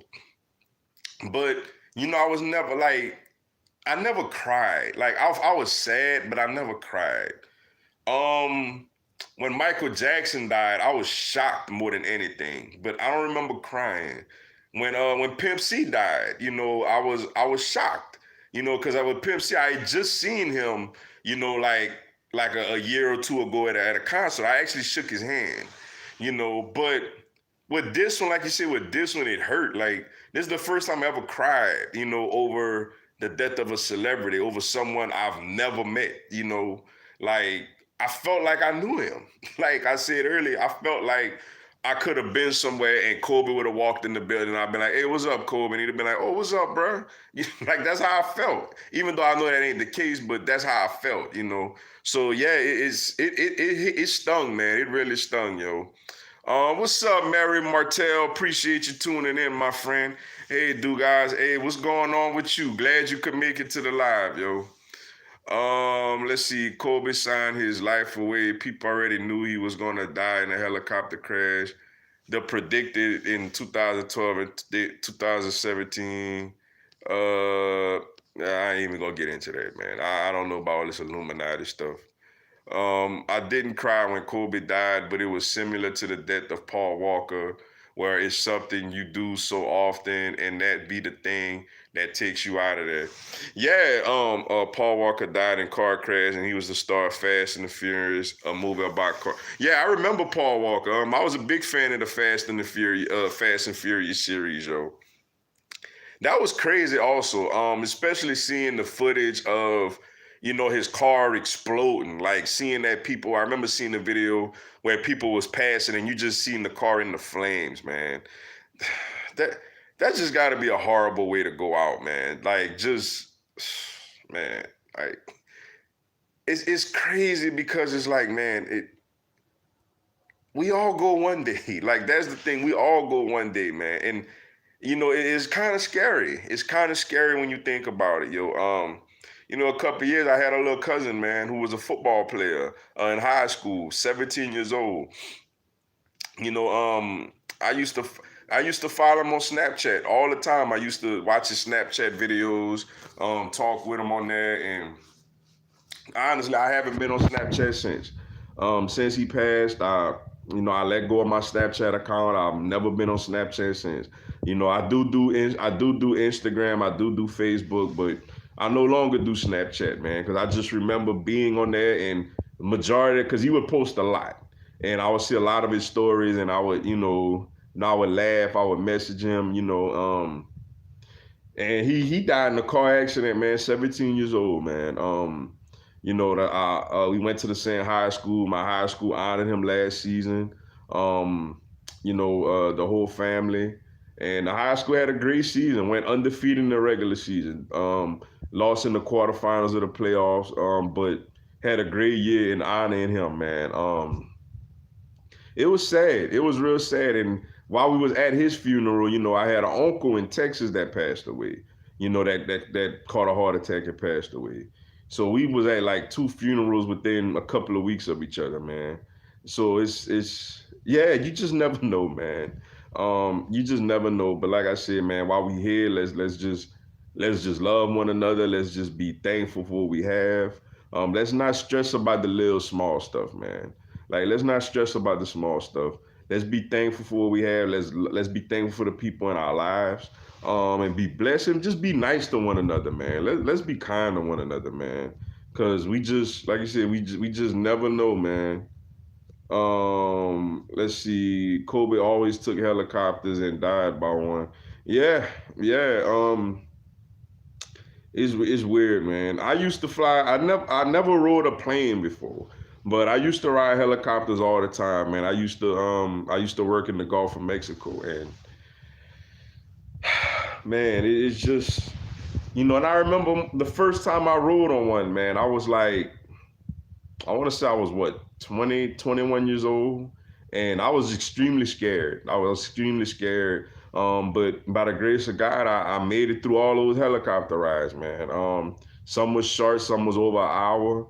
S1: But, I was never like, I never cried. Like, I was sad, but I never cried. Um, when Michael Jackson died, I was shocked more than anything, but I don't remember crying. When Pimp C died, I was shocked, because I with Pimp C, I had just seen him, like a year or two ago at a concert. I actually shook his hand, but with this one, like you said, with this one, it hurt. Like this is the first time I ever cried, over the death of a celebrity, over someone I've never met, like I felt like I knew him. Like I said earlier, I felt like I could have been somewhere and Kobe would have walked in the building. I'd been like, hey, what's up, Kobe? And he'd have been like, oh, what's up, bro? Like that's how I felt. Even though I know that ain't the case, but that's how I felt. So yeah, it stung, man. It really stung, yo. What's up, Mary Martell? Appreciate you tuning in, my friend. Hey, dude, guys. Hey, what's going on with you? Glad you could make it to the live, yo. Let's see. Kobe signed his life away. People already knew he was gonna die in a helicopter crash. They predicted in 2012 and 2017. I ain't even gonna get into that, man. I don't know about all this Illuminati stuff. I didn't cry when Kobe died, but it was similar to the death of Paul Walker where it's something you do so often and that be the thing that takes you out of there. Yeah, Paul Walker died in car crash, and he was the star of Fast and the Furious, a movie about car. Yeah, I remember Paul Walker. I was a big fan of the Fast and Furious series, yo. That was crazy also, especially seeing the footage of, his car exploding, like seeing that people, I remember seeing the video where people was passing and you just seen the car in the flames, man. That that just gotta be a horrible way to go out, man. Like just man, like it's crazy because it's like, man, we all go one day. Like that's the thing, we all go one day, man. And it's kind of scary. It's kind of scary when you think about it, yo. A couple of years, I had a little cousin, man, who was a football player in high school, 17 years old. You know, I used to I used to follow him on Snapchat all the time. I used to watch his Snapchat videos, talk with him on there, and honestly, I haven't been on Snapchat since. Since he passed, I let go of my Snapchat account. I've never been on Snapchat since. I do do Instagram, I do Facebook, but I no longer do Snapchat, man, because I just remember being on there and majority because he would post a lot, and I would see a lot of his stories, and I would, I would laugh, I would message him, and he died in a car accident, man, 17 years old, man. We went to the same high school. My high school honored him last season. The whole family. And the high school had a great season, went undefeated in the regular season. Lost in the quarterfinals of the playoffs, but had a great year in honoring him, man. It was sad. It was real sad. And while we was at his funeral, I had an uncle in Texas that passed away. That caught a heart attack and passed away. So we was at like two funerals within a couple of weeks of each other, man. So it's yeah, you just never know, man. You just never know. But like I said, man, while we here, let's just love one another. Let's just be thankful for what we have. Let's not stress about the little small stuff, man. Like let's not stress about the small stuff. Let's be thankful for what we have. Let's be thankful for the people in our lives. And be blessed and just be nice to one another, man. Let's be kind to one another, man. Cause we just, like you said, we just never know, man. Let's see. Kobe always took helicopters and died by one. Yeah, yeah. It's weird, man. I used to fly. I never rode a plane before, but I used to ride helicopters all the time, man. I used to work in the Gulf of Mexico, and man, it's just and I remember the first time I rode on one, man. I was like, I want to say I was what 20, 21 years old, and I was extremely scared. I was extremely scared. But by the grace of God, I made it through all those helicopter rides, man. Some was short, some was over an hour.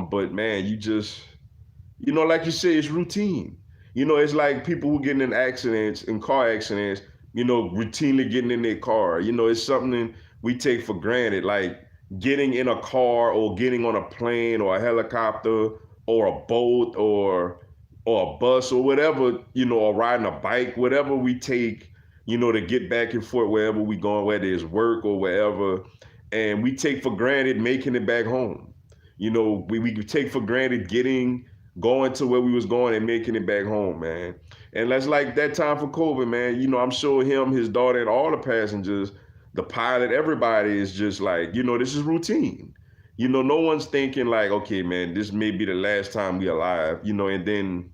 S1: But man, like you say, it's routine. It's like people who get in accidents, in car accidents, routinely getting in their car. It's something we take for granted, like getting in a car or getting on a plane or a helicopter or a boat or a bus or whatever, or riding a bike, whatever we take, to get back and forth wherever we going, whether it's work or wherever. And we take for granted making it back home. We take for granted going to where we was going and making it back home, man. And that's like that time for COVID, man. I'm sure him, his daughter, and all the passengers, the pilot, everybody is just like, this is routine. No one's thinking like, okay, man, this may be the last time we alive, and then,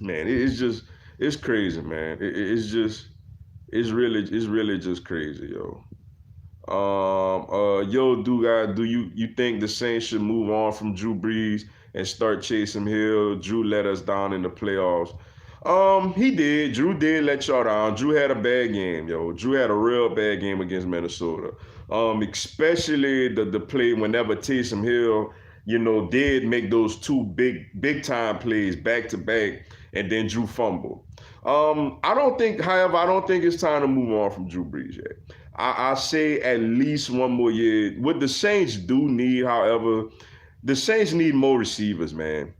S1: man, it's crazy, man. It's really just crazy, yo. Do you think the Saints should move on from Drew Brees and start Chasing Hill? Drew let us down in the playoffs. He did. Drew did let y'all down. Drew had a bad game, yo. Drew had a real bad game against Minnesota. Especially the play whenever Taysom Hill, did make those two big time plays back to back, and then Drew fumbled. However, I don't think it's time to move on from Drew Brees yet. I say at least one more year. What the Saints do need, however, the Saints need more receivers, man.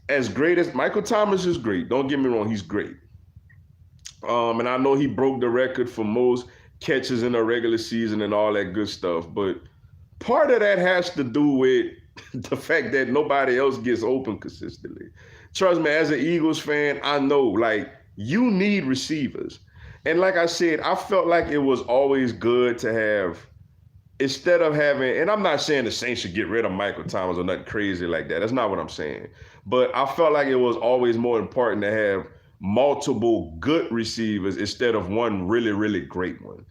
S1: As great as Michael Thomas is great, don't get me wrong, he's great. And I know he broke the record for most catches in the regular season and all that good stuff. But part of that has to do with the fact that nobody else gets open consistently. Trust me, as an Eagles fan, I know like you need receivers. And like I said, I felt like it was always good to have, instead of having, and I'm not saying the Saints should get rid of Michael Thomas or nothing crazy like that. That's not what I'm saying. But I felt like it was always more important to have multiple good receivers instead of one really, really great one.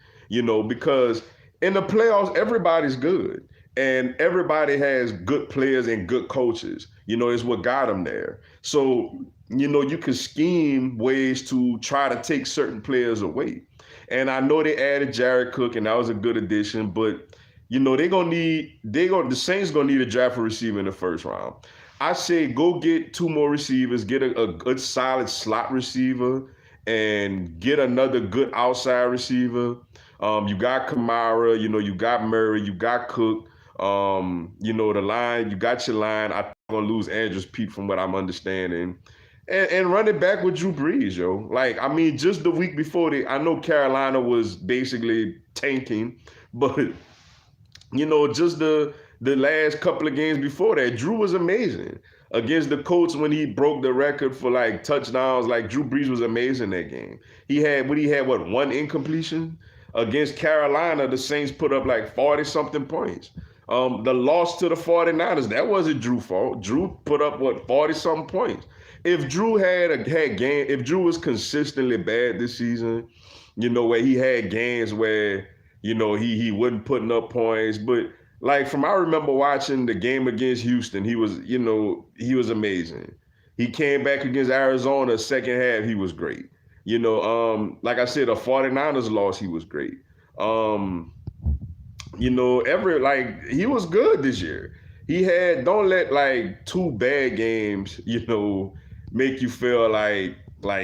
S1: Because in the playoffs, everybody's good and everybody has good players and good coaches. Is what got them there. So, you can scheme ways to try to take certain players away. And I know they added Jared Cook, and that was a good addition, but the Saints gonna need a draft a receiver in the first round. I say go get two more receivers, get a good solid slot receiver, and get another good outside receiver. You got Kamara, you got Murray, you got Cook. The line, you got your line. I think I'm gonna lose Andrews Pete from what I'm understanding. And run it back with Drew Brees, yo. Like, I mean, just the week before, I know Carolina was basically tanking, but just the last couple of games before that, Drew was amazing against the Colts when he broke the record for like touchdowns. Like Drew Brees was amazing that game. He had one incompletion against Carolina. The Saints put up like 40 something points. The loss to the 49ers, that wasn't Drew's fault. Drew put up 40 something points. If Drew if Drew was consistently bad this season, where he had games where he wasn't putting up points, but like I remember watching the game against Houston, he was amazing. He came back against Arizona, second half, he was great. Like I said, the 49ers loss, he was great. He was good this year. Don't let like two bad games, make you feel like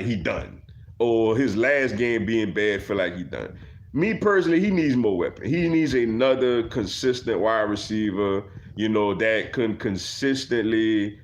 S1: he done. Or his last game being bad feel like he done. Me personally, he needs more weapons. He needs another consistent wide receiver, that can consistently,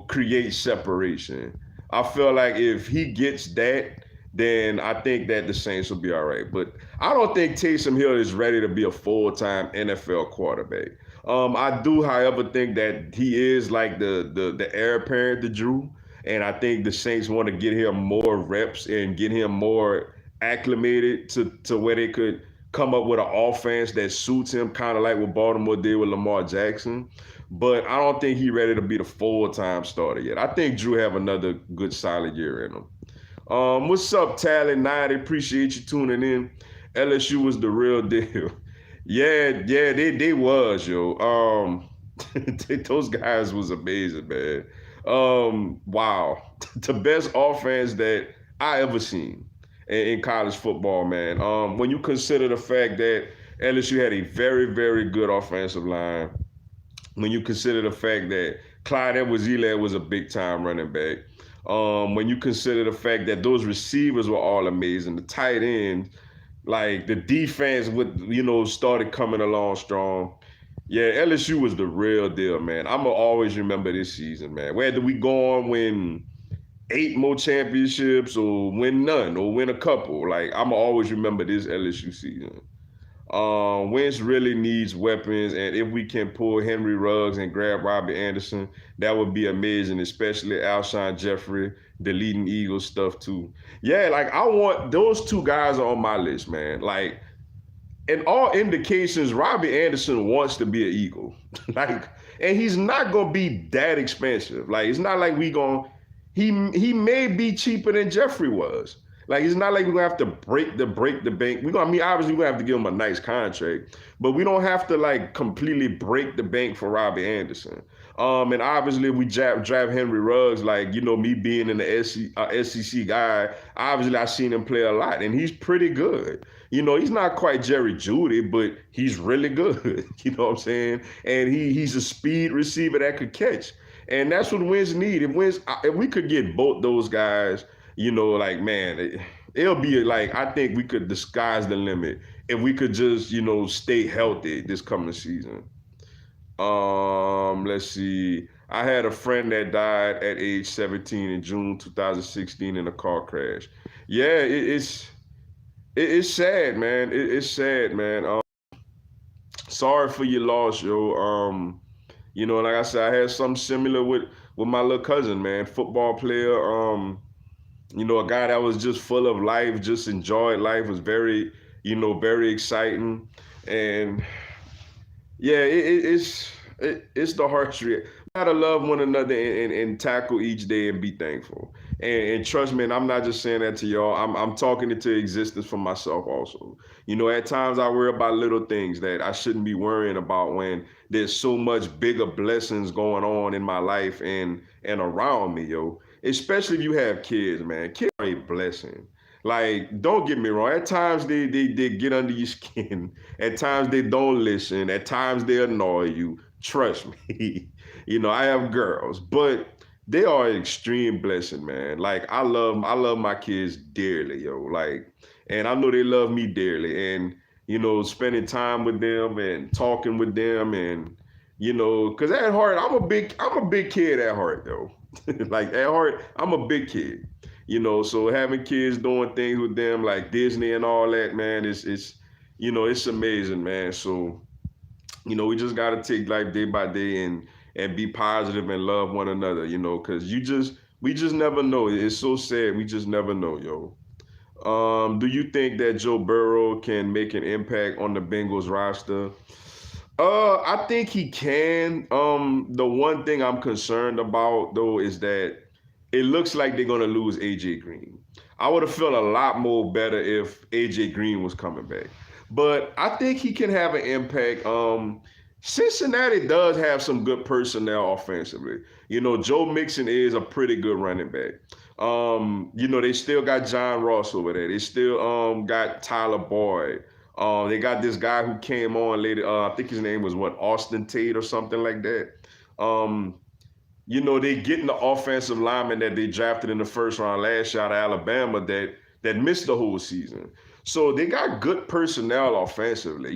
S1: create separation. I feel like if he gets that, then I think that the Saints will be all right. But I don't think Taysom Hill is ready to be a full-time NFL quarterback. I do, however, think that he is like the heir apparent to Drew. And I think the Saints want to get him more reps and get him more acclimated to where they could come up with an offense that suits him, kind of like what Baltimore did with Lamar Jackson. But I don't think he's ready to be the full-time starter yet. I think Drew have another good solid year in him. What's up, Talent 90? Appreciate you tuning in. LSU was the real deal. Yeah, they was, yo. Those guys was amazing, man. Wow. The best offense that I ever seen in college football, man. When you consider the fact that LSU had a very, very good offensive line, when you consider the fact that Clyde Edwards-Helaire was a big-time running back, when you consider the fact that those receivers were all amazing, the tight end, like the defense started coming along strong. Yeah, LSU was the real deal, man. I'm going to always remember this season, man. Whether we go on win 8 more championships or win none or win a couple, like I'm going to always remember this LSU season. Wentz really needs weapons, and if we can pull Henry Ruggs and grab Robbie Anderson, that would be amazing, especially Alshon Jeffrey, deleting Eagles stuff too. Yeah, like I want those two guys are on my list, man. Like, in all indications, Robbie Anderson wants to be an Eagle. And he's not gonna be that expensive. Like, it's not like he may be cheaper than Jeffrey was. Like, it's not like we're gonna have to break the bank. Obviously we're gonna have to give him a nice contract, but we don't have to like completely break the bank for Robbie Anderson. And obviously we draft Henry Ruggs, like, me being in the SEC guy, obviously I've seen him play a lot and he's pretty good. He's not quite Jerry Jeudy, but he's really good. You know what I'm saying? And he's a speed receiver that could catch. And that's what Wentz need. If we could get both those guys, like, man, it'll be like, I think we could disguise the limit if we could just, stay healthy this coming season. Let's see. I had a friend that died at age 17 in June 2016 in a car crash. Yeah, it's sad, man. It's sad, man. Sorry for your loss, yo. Like I said, I had something similar with my little cousin, man. Football player. A guy that was just full of life, just enjoyed life, was very, very exciting. And yeah, it's the harsh reality. We gotta love one another and tackle each day and be thankful. And trust me, and I'm not just saying that to y'all. I'm talking into existence for myself also. At times I worry about little things that I shouldn't be worrying about when there's so much bigger blessings going on in my life and around me, yo. Especially if you have kids, man. Kids are a blessing. Like, don't get me wrong. At times they get under your skin. At times they don't listen. At times they annoy you. Trust me. I have girls, but they are an extreme blessing, man. Like I love my kids dearly, yo. Like, and I know they love me dearly. And spending time with them and talking with them, and because at heart I'm a big kid at heart, though. Like at heart, I'm a big kid. So having kids doing things with them like Disney and all that, man, it's amazing, man. So we just gotta take life day by day and be positive and love one another, because we just never know. It's so sad. We just never know, yo. Do you think that Joe Burrow can make an impact on the Bengals roster? I think he can. The one thing I'm concerned about though is that it looks like they're gonna lose AJ Green. I would have felt a lot more better if AJ Green was coming back. But I think he can have an impact. Cincinnati does have some good personnel offensively. Joe Mixon is a pretty good running back. They still got John Ross over there. They still got Tyler Boyd. They got this guy who came on later. I think his name was what, Austin Tate or something like that. Um, they getting the offensive lineman that they drafted in the first round last year out of Alabama that missed the whole season. So they got good personnel offensively.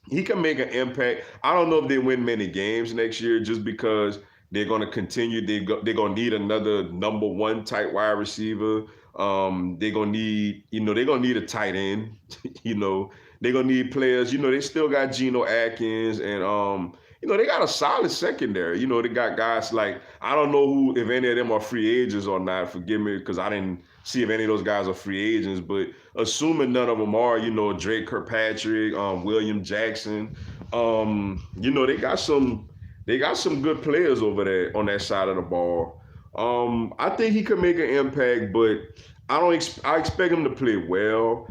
S1: He can make an impact. I don't know if they win many games next year just because they're going to continue. They're going to need another number one type wide receiver. They're going to need, they're going to need a tight end. you know, they're going to need players. They still got Geno Atkins and, they got a solid secondary. They got guys like, I don't know if any of them are free agents or not. Forgive me because I didn't see if any of those guys are free agents, but assuming none of them are, Drake Kirkpatrick, William Jackson, they got some good players over there on that side of the ball. I think he could make an impact, but I expect him to play well.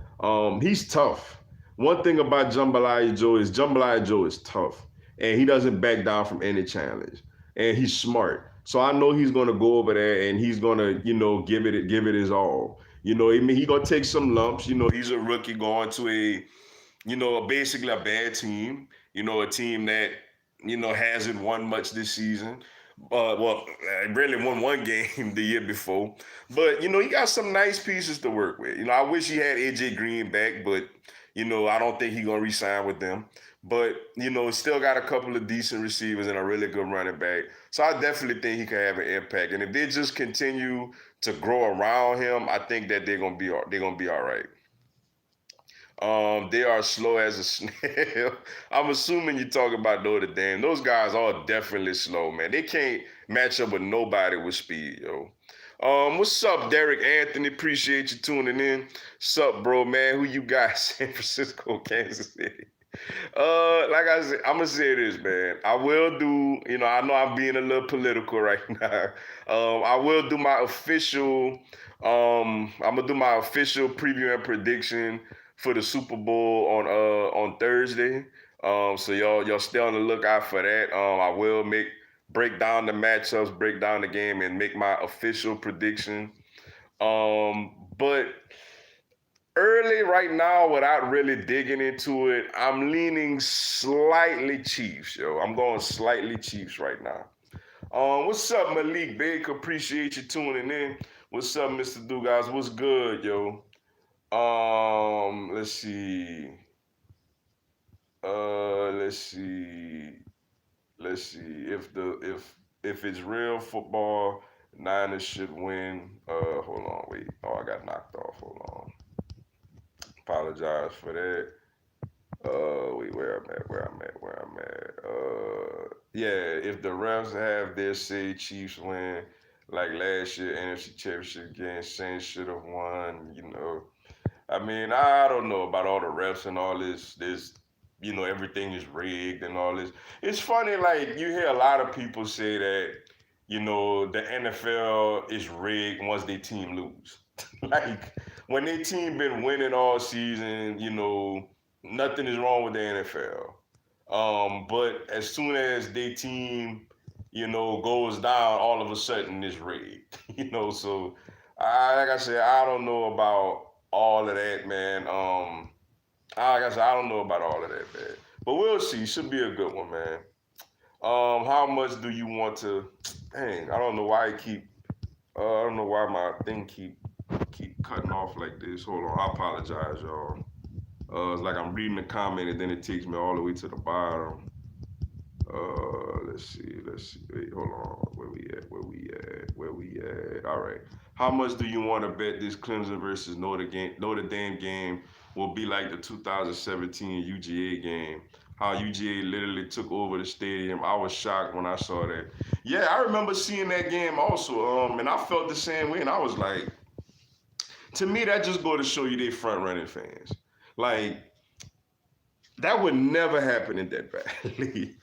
S1: He's tough. One thing about Jambalaya Joe is tough, and he doesn't back down from any challenge, and he's smart. So I know he's gonna go over there and he's gonna, give it his all. He gonna take some lumps. He's a rookie going to basically a bad team. A team that hasn't won much this season. Really won one game the year before. But he got some nice pieces to work with. I wish he had AJ Green back, but I don't think he's gonna re-sign with them. But still got a couple of decent receivers and a really good running back. So I definitely think he can have an impact. And if they just continue to grow around him, I think that they're gonna be all right. They are slow as a snail. I'm assuming you talk about Notre Dame. Those guys are definitely slow, man. They can't match up with nobody with speed, yo. What's up, Derek Anthony? Appreciate you tuning in. Sup, bro, man? Who you got? San Francisco, Kansas City. Like I said, I'm gonna say this, man. I will do. I know I'm being a little political right now. I will do my official. I'm gonna do my official preview and prediction for the Super Bowl on Thursday. So y'all stay on the lookout for that. I will break down the matchups, break down the game, and make my official prediction. But early right now, without really digging into it, I'm leaning slightly Chiefs, yo. I'm going slightly Chiefs right now. What's up, Malik Baker? Appreciate you tuning in. What's up, Mr. Dugas? What's good, yo? Let's see. Let's see. let's see if it's real football, Niners should win. Hold on, wait. Oh, I got knocked off. Hold on. Apologize for that. Wait, where I'm at. Yeah, if the refs have their say, Chiefs win. Like last year, NFC Championship game, Saints should have won. I mean, I don't know about all the refs and all this, everything is rigged and all this. It's funny, like you hear a lot of people say that, the NFL is rigged once their team lose. Like when their team been winning all season, nothing is wrong with the NFL. But as soon as their team, goes down, all of a sudden it's rigged. So like I said, I don't know about all of that, man. Like I said, I don't know about all of that, man. But we'll see. Should be a good one, man. How much do you want to? Dang, I don't know why I don't know why my thing keep cutting off like this. Hold on, I apologize, y'all. It's like I'm reading the comment and then it takes me all the way to the bottom. Let's see. Wait, hold on. Where we at? All right. How much do you want to bet this Clemson versus Notre Dame game will be like the 2017 UGA game? How UGA literally took over the stadium. I was shocked when I saw that. Yeah, I remember seeing that game also. And I felt the same way. And I was like, to me, that just go to show you they front running fans. Like that would never happen in Death Valley.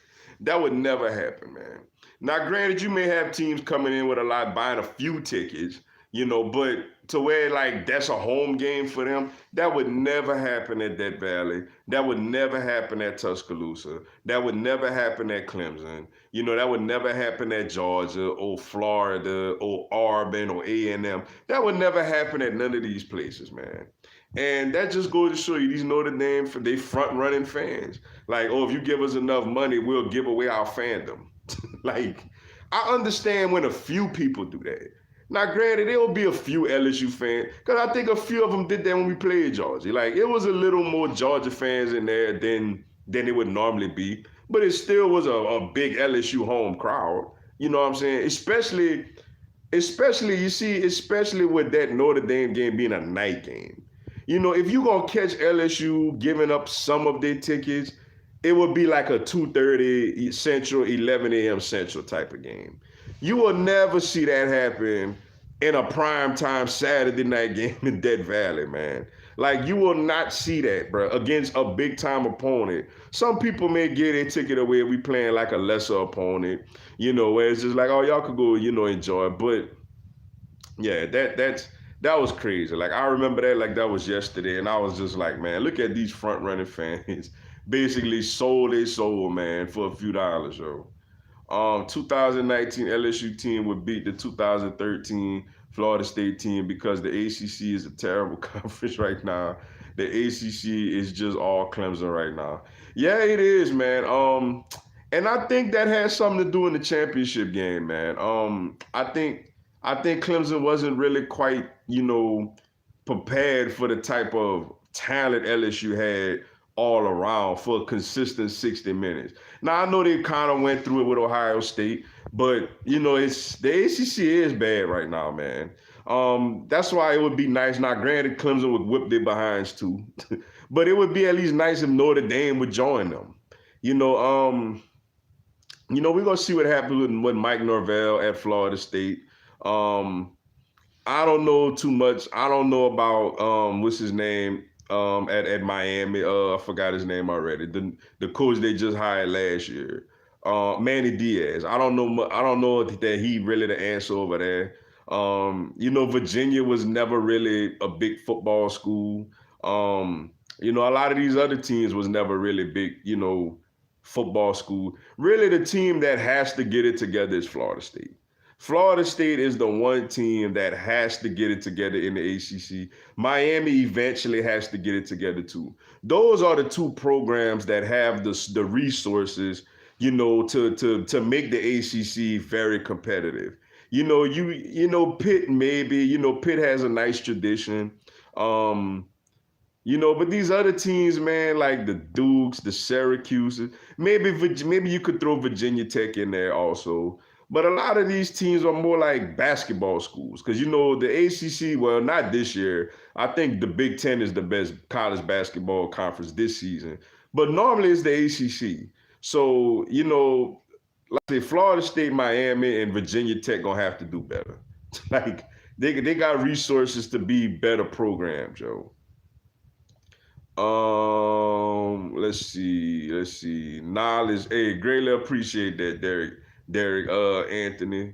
S1: That would never happen, man. Now, granted, you may have teams coming in with a lot, buying a few tickets, but to where like that's a home game for them, that would never happen at Death Valley. That would never happen at Tuscaloosa. That would never happen at Clemson. That would never happen at Georgia or Florida or Auburn or A&M. That would never happen at none of these places, man. And that just goes to show you these Notre Dame, they front running fans. Like, oh, if you give us enough money, we'll give away our fandom. Like, I understand when a few people do that. Now, granted, there will be a few LSU fans, because I think a few of them did that when we played Georgia. Like, it was a little more Georgia fans in there than it would normally be, but it still was a big LSU home crowd. You know what I'm saying? Especially with that Notre Dame game being a night game. If you're going to catch LSU giving up some of their tickets, it would be like a 2:30 Central, 11 a.m. Central type of game. You will never see that happen in a prime time Saturday night game in Death Valley, man. Like, you will not see that, bro, against a big time opponent. Some people may get a ticket away if we playing like a lesser opponent, where it's just like, oh, y'all could go, enjoy it. But yeah, that was crazy. Like, I remember that like that was yesterday, and I was just like, man, look at these front running fans. Basically sold their soul, man, for a few dollars, yo. 2019 LSU team would beat the 2013 Florida State team because the ACC is a terrible conference right now. The ACC is just all Clemson right now. Yeah, it is, man. And I think that has something to do in the championship game, man. I think Clemson wasn't really quite, prepared for the type of talent LSU had all around for a consistent 60 minutes. Now, I know they kind of went through it with Ohio State, but, it's the ACC is bad right now, man. That's why it would be nice. Now, granted, Clemson would whip their behinds too, but it would be at least nice if Notre Dame would join them. We're going to see what happens with Mike Norvell at Florida State. I don't know too much. I don't know about what's his name at Miami. I forgot his name already. The coach they just hired last year, Manny Diaz. I don't know that he really the answer over there. Virginia was never really a big football school. A lot of these other teams was never really big, football school. Really, the team that has to get it together is Florida State. Florida State is the one team that has to get it together in the ACC. Miami eventually has to get it together too. Those are the two programs that have the resources, to make the ACC very competitive. Pitt maybe, Pitt has a nice tradition. But these other teams, man, like the Dukes, the Syracuse, maybe you could throw Virginia Tech in there also. But a lot of these teams are more like basketball schools because the ACC. Well, not this year. I think the Big Ten is the best college basketball conference this season. But normally it's the ACC. So like I say, Florida State, Miami, and Virginia Tech gonna have to do better. Like they got resources to be better programs, Joe. Let's see. Knowledge. Hey, greatly appreciate that, Derek, Anthony.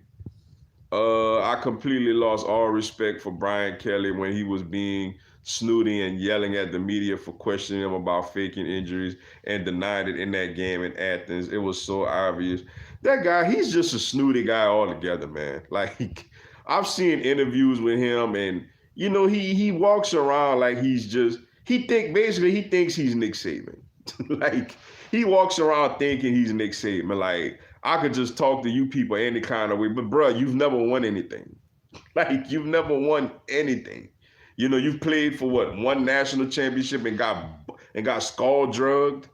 S1: I completely lost all respect for Brian Kelly when he was being snooty and yelling at the media for questioning him about faking injuries and denying it in that game in Athens. It was so obvious. That guy, he's just a snooty guy altogether, man. Like I've seen interviews with him, and he walks around like he thinks he's Nick Saban. Like he walks around thinking he's Nick Saban. Like I could just talk to you people any kind of way, but bro, you've never won anything. Like you've never won anything. You've played for what, one national championship and got skull drugged.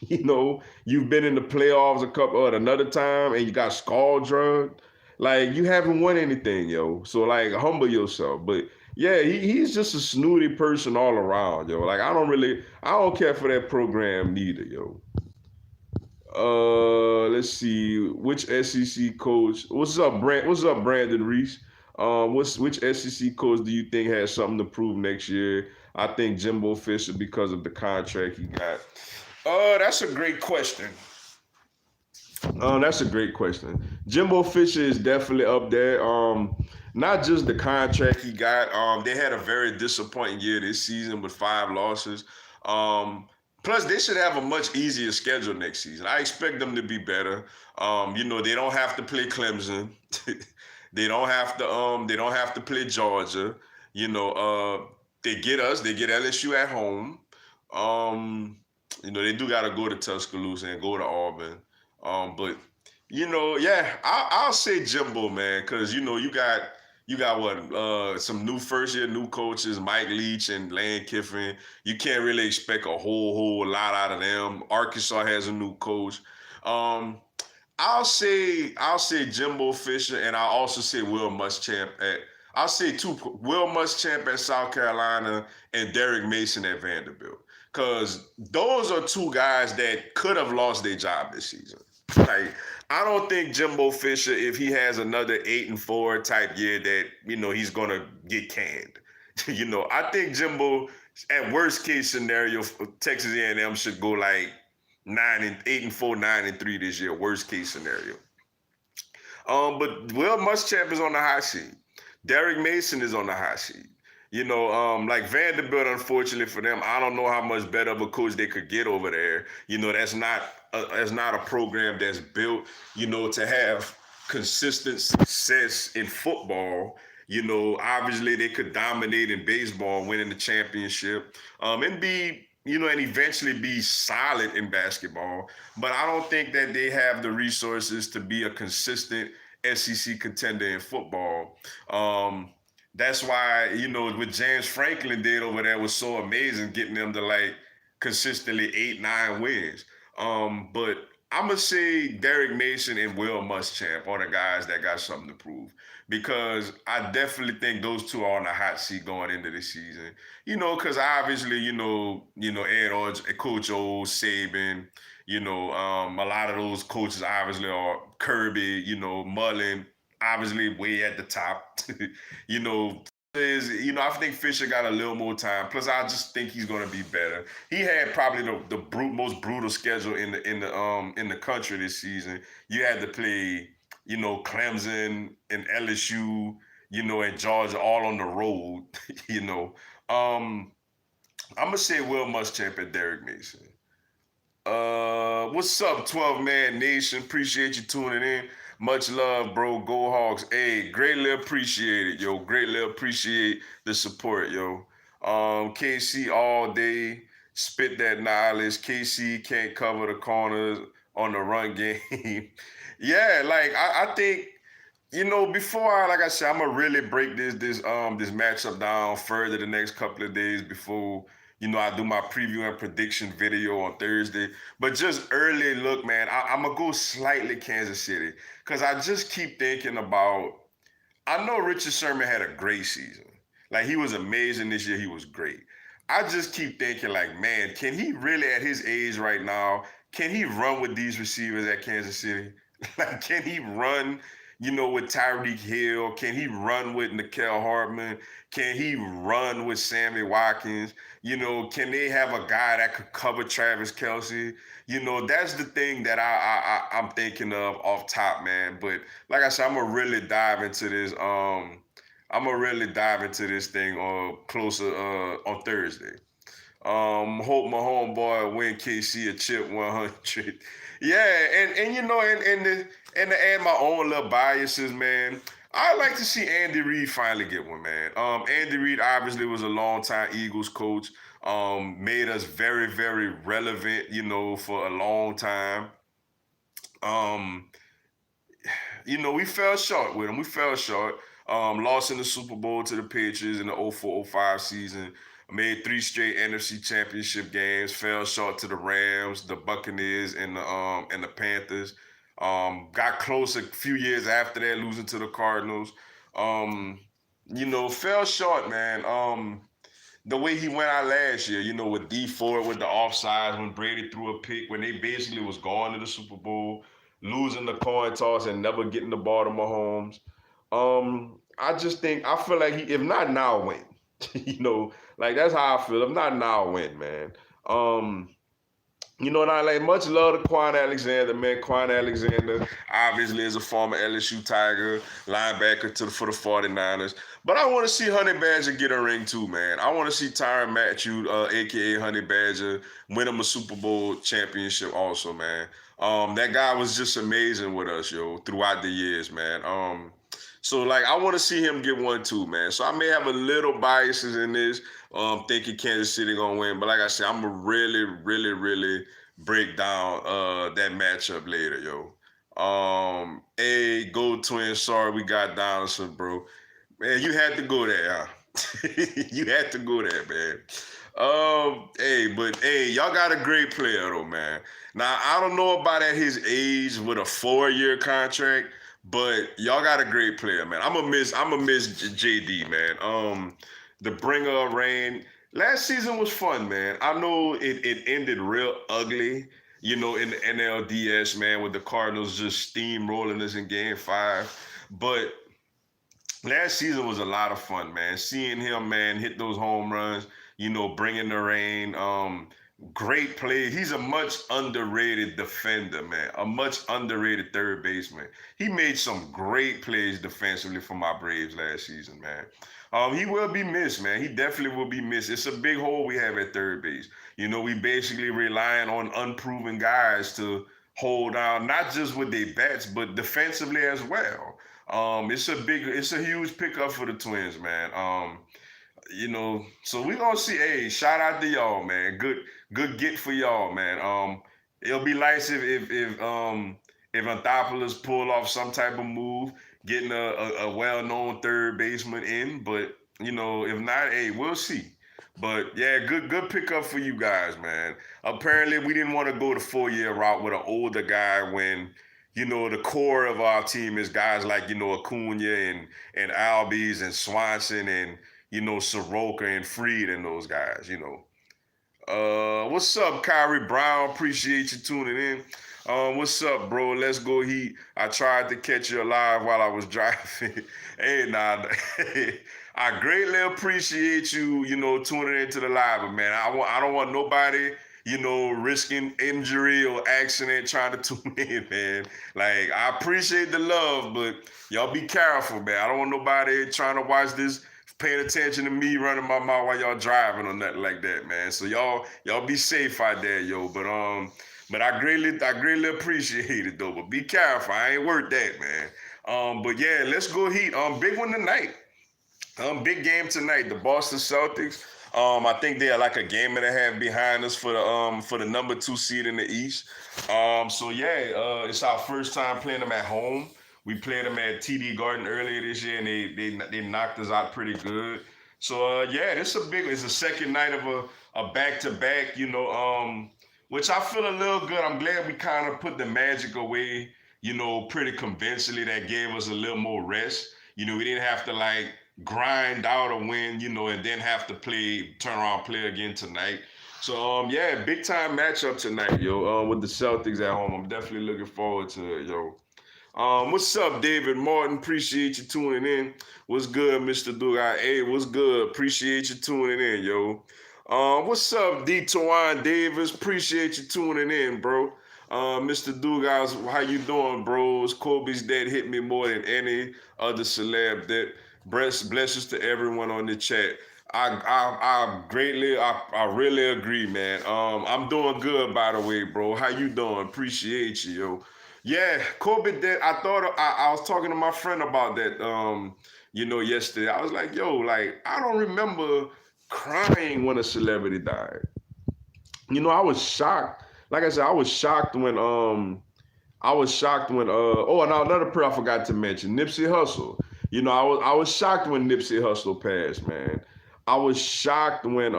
S1: You've been in the playoffs a couple at another time and you got skull drugged. Like you haven't won anything, yo. So like humble yourself. But yeah, he's just a snooty person all around, yo. Like I don't care for that program neither, yo. Let's see. Which SEC coach? What's up, Brandon Reese? Which SEC coach do you think has something to prove next year? I think Jimbo Fisher because of the contract he got. That's a great question. That's a great question. Jimbo Fisher is definitely up there. Not just the contract he got. They had a very disappointing year this season with 5 losses. Plus, they should have a much easier schedule next season. I expect them to be better. They don't have to play Clemson. They don't have to. They don't have to play Georgia. They get us. They get LSU at home. They do got to go to Tuscaloosa and go to Auburn. But yeah, I'll say Jimbo, man, because you got what, some new first year new coaches, Mike Leach and Lane Kiffin. You can't really expect a whole lot out of them. Arkansas has a new coach. I'll say Jimbo Fisher, and I'll also say Will Muschamp I'll say Will Muschamp at South Carolina and Derek Mason at Vanderbilt. Because those are 2 guys that could have lost their job this season. Like, I don't think Jimbo Fisher, if he has another 8-4 type year, that he's gonna get canned. I think Jimbo, at worst case scenario, Texas A&M should go like 8-4, 9-3 this year. Worst case scenario. But Will Muschamp is on the hot seat. Derek Mason is on the hot seat. Like Vanderbilt, unfortunately for them, I don't know how much better of a coach they could get over there. That's not a program that's built, to have consistent success in football. Obviously they could dominate in baseball, winning the championship, and be, and eventually be solid in basketball. But I don't think that they have the resources to be a consistent SEC contender in football. That's why, what James Franklin did over there was so amazing, getting them to like consistently 8-9 wins. But I'm going to say Derek Mason and Will Muschamp are the guys that got something to prove, because I definitely think those 2 are on the hot seat going into the season. Because obviously, Coach O, Saban, a lot of those coaches obviously are Kirby, Mullen, obviously way at the top. I think Fisher got a little more time. Plus, I just think he's going to be better. He had probably the most brutal schedule in the country this season. You had to play, Clemson and LSU, and Georgia all on the road. I'm gonna say Will Muschamp and Derek Mason. What's up, 12-Man Nation? Appreciate you tuning in. Much love, bro. Go Hawks. Hey, greatly appreciate it, yo. Greatly appreciate the support, yo. KC all day. Spit that knowledge. KC can't cover the corners on the run game. Yeah, like I think, before like I said, I'm gonna really break this matchup down further the next couple of days before I do my preview and prediction video on Thursday. But just early look, man, I'm gonna go slightly Kansas City because I just keep thinking about. I know Richard Sherman had a great season. Like he was amazing this year. He was great. I just keep thinking, like, man, can he really at his age right now? Can he run with these receivers at Kansas City? Like, can he run? With Tyreek Hill? Can he run with Nickel Hartman? Can he run with Sammy Watkins? Can they have a guy that could cover Travis Kelce? That's the thing that I'm thinking of off top, man. But like I said, I'm gonna really dive into this. Thing closer on Thursday. Hope my homeboy win KC a chip 100. Yeah, and to add my own little biases, man. I like to see Andy Reid finally get one, man. Andy Reid obviously was a longtime Eagles coach. Made us very, very relevant, for a long time. Um, we fell short with him. We fell short. Lost in the Super Bowl to the Patriots in the 04-05 season. Made 3 straight NFC Championship games. Fell short to the Rams, the Buccaneers, and the Panthers. Got close a few years after that, losing to the Cardinals. Fell short, man. The way he went out last year, with Dee Ford with the offsides when Brady threw a pick, when they basically was going to the Super Bowl, losing the coin toss and never getting the ball to Mahomes. I feel like if not now, when? Like that's how I feel. If not now, when, man? And I like much love to Quan Alexander, man. Quan Alexander obviously is a former LSU Tiger, linebacker for the 49ers. But I want to see Honey Badger get a ring too, man. I want to see Tyrann Mathieu, a.k.a. Honey Badger, win him a Super Bowl championship also, man. That guy was just amazing with us, throughout the years, man. So, like, I want to see him get one too, man. So I may have a little biases in this, thinking Kansas City gonna win. But like I said, I'm gonna really, really, really break down that matchup later, yo. Go Twins. Sorry we got Donaldson, bro. Man, you had to go there, huh? You had to go there, man. Y'all got a great player though, man. Now I don't know about at his age with a 4-year contract. But y'all got a great player, man. I'm gonna miss JD, man. The bringer of rain. Last season was fun, man. I know it ended real ugly, in the NLDS, man, with the Cardinals just steamrolling us in Game 5. But last season was a lot of fun, man. Seeing him, man, hit those home runs, bringing the rain. Great play. He's a much underrated defender, man. A much underrated third baseman. He made some great plays defensively for my Braves last season, man. He will be missed, man. He definitely will be missed. It's a big hole we have at third base. We basically relying on unproven guys to hold down, not just with their bats, but defensively as well. It's a huge pickup for the Twins, man. So we're gonna see. Hey, shout out to y'all, man. Good get for y'all, man. It'll be nice if Anthopoulos pull off some type of move, getting a well-known third baseman in. But if not, hey, we'll see. But yeah, good pickup for you guys, man. Apparently, we didn't want to go the 4-year route with an older guy when the core of our team is guys like Acuna and Albies and Swanson and Soroka and Freed and those guys, What's up, Kyrie Brown? Appreciate you tuning in. What's up, bro? Let's go Heat. I tried to catch you alive while I was driving. Hey, nah. I greatly appreciate you, tuning into the live, but man, I don't want nobody, risking injury or accident trying to tune in, man. Like, I appreciate the love, but y'all be careful, man. I don't want nobody trying to watch this paying attention to me running my mouth while y'all driving or nothing like that, man. So y'all be safe out there, yo. But I greatly appreciate it though. But be careful. I ain't worth that, man. But yeah, let's go Heat. Big one tonight. Big game tonight. The Boston Celtics. I think they're like a game and a half behind us for the number 2 seed in the East. It's our first time playing them at home. We played them at TD Garden earlier this year, and they knocked us out pretty good. So yeah, it's a second night of a back to back, which I feel a little good. I'm glad we kind of put the Magic away, pretty convincingly. That gave us a little more rest. We didn't have to like grind out a win, and then have to turn around, play again tonight. So yeah, big time matchup tonight, yo. With the Celtics at home, I'm definitely looking forward to it, yo. What's up, David Martin? Appreciate you tuning in. What's good, Mr. Dugai? Hey, what's good? Appreciate you tuning in, yo. What's up, D. Tawan Davis? Appreciate you tuning in, bro. Mr. Dugas, how you doing, bros? Kobe's dead hit me more than any other celeb. That blessings to everyone on the chat. I really agree, man. I'm doing good, by the way, bro. How you doing? Appreciate you, yo. Yeah, Kobe did. I was talking to my friend about that, yesterday. I was like, yo, like, I don't remember crying when a celebrity died. I was shocked. Like I said, I was shocked when oh, and another prayer I forgot to mention, Nipsey Hussle. I was shocked when Nipsey Hussle passed, man. I was shocked when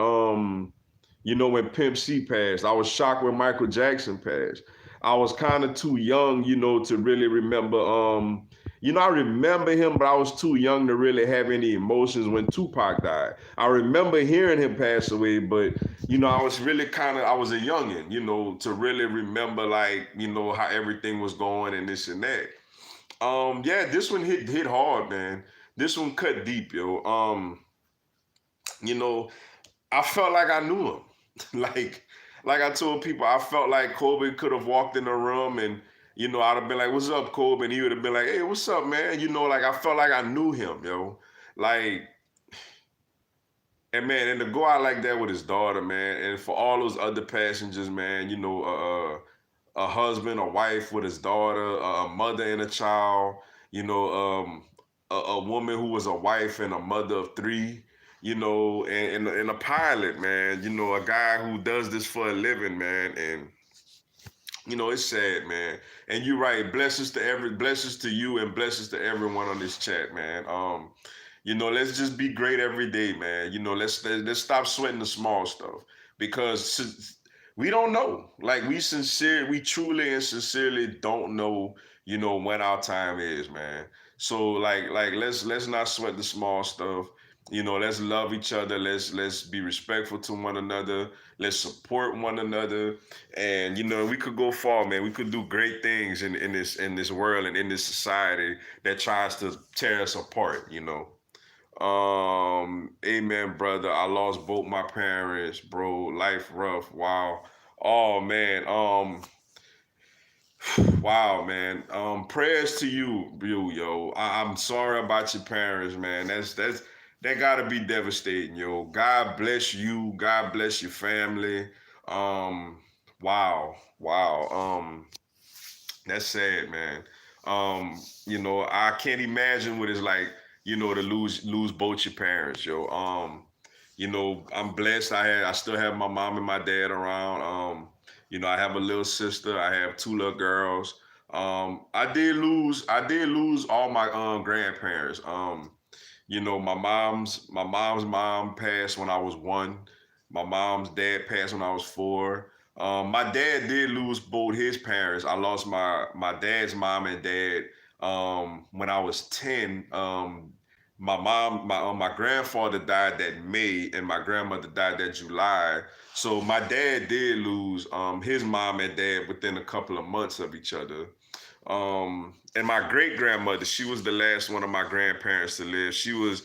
S1: Pimp C passed. I was shocked when Michael Jackson passed. I was kind of too young, to really remember. I remember him, but I was too young to really have any emotions when Tupac died. I remember hearing him pass away, but I was really I was a youngin, to really remember like, how everything was going and this and that. Yeah, this one hit hard, man. This one cut deep, yo. You know, I felt like I knew him. like like I told people, I felt like Kobe could have walked in the room and I'd have been like, "What's up, Kobe?" And he would have been like, "Hey, what's up, man?" Like I felt like I knew him, yo. Like, and man, and to go out like that with his daughter, man, and for all those other passengers, man, a husband, a wife with his daughter, a mother and a child, you know, a woman who was a wife and a mother of three, and a pilot, man, a guy who does this for a living, man, and it's sad, man. And you're right. Blessings to you, and blessings to everyone on this chat, man. Let's just be great every day, man. Let's stop sweating the small stuff because we don't know. Like we truly and sincerely don't know, when our time is, man. So like let's not sweat the small stuff. Let's love each other. Let's be respectful to one another. Let's support one another. And we could go far, man. We could do great things in this world and in this society that tries to tear us apart, Amen, brother. I lost both my parents, bro. Life rough. Wow. Oh man. Wow, man. Prayers to you, yo. I'm sorry about your parents, man. That gotta be devastating, yo. God bless you. God bless your family. Wow, wow. That's sad, man. I can't imagine what it's like, to lose both your parents, yo. I'm blessed. I still have my mom and my dad around. I have a little sister. I have two little girls. I did lose all my grandparents. My mom's mom passed when I was 1. My mom's dad passed when I was 4. My dad did lose both his parents. I lost my dad's mom and dad when I was 10. My grandfather died that May, and my grandmother died that July. So my dad did lose his mom and dad within a couple of months of each other. And my great grandmother, she was the last one of my grandparents to live. She was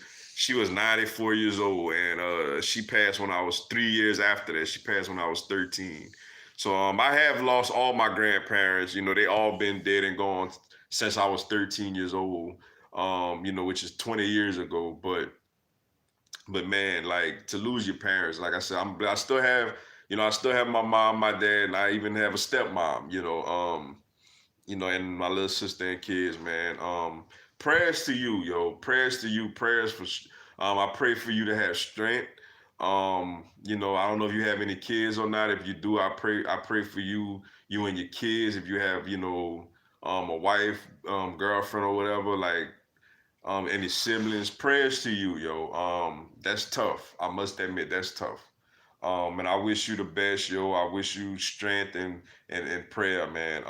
S1: 94 years old, and she passed when I was 3 years after that. She passed when I was 13. So I have lost all my grandparents. They all been dead and gone since I was 13 years old. Which is 20 years ago. But man, like to lose your parents, like I said, I still have my mom, my dad, and I even have a stepmom. And my little sister and kids, man. Prayers to you, yo. Prayers to you. Prayers for. I pray for you to have strength. I don't know if you have any kids or not. If you do, I pray. I pray for you and your kids. If you have, a wife, girlfriend, or whatever, like and his siblings. Prayers to you, yo. That's tough. I must admit, that's tough. And I wish you the best, yo. I wish you strength and prayer, man.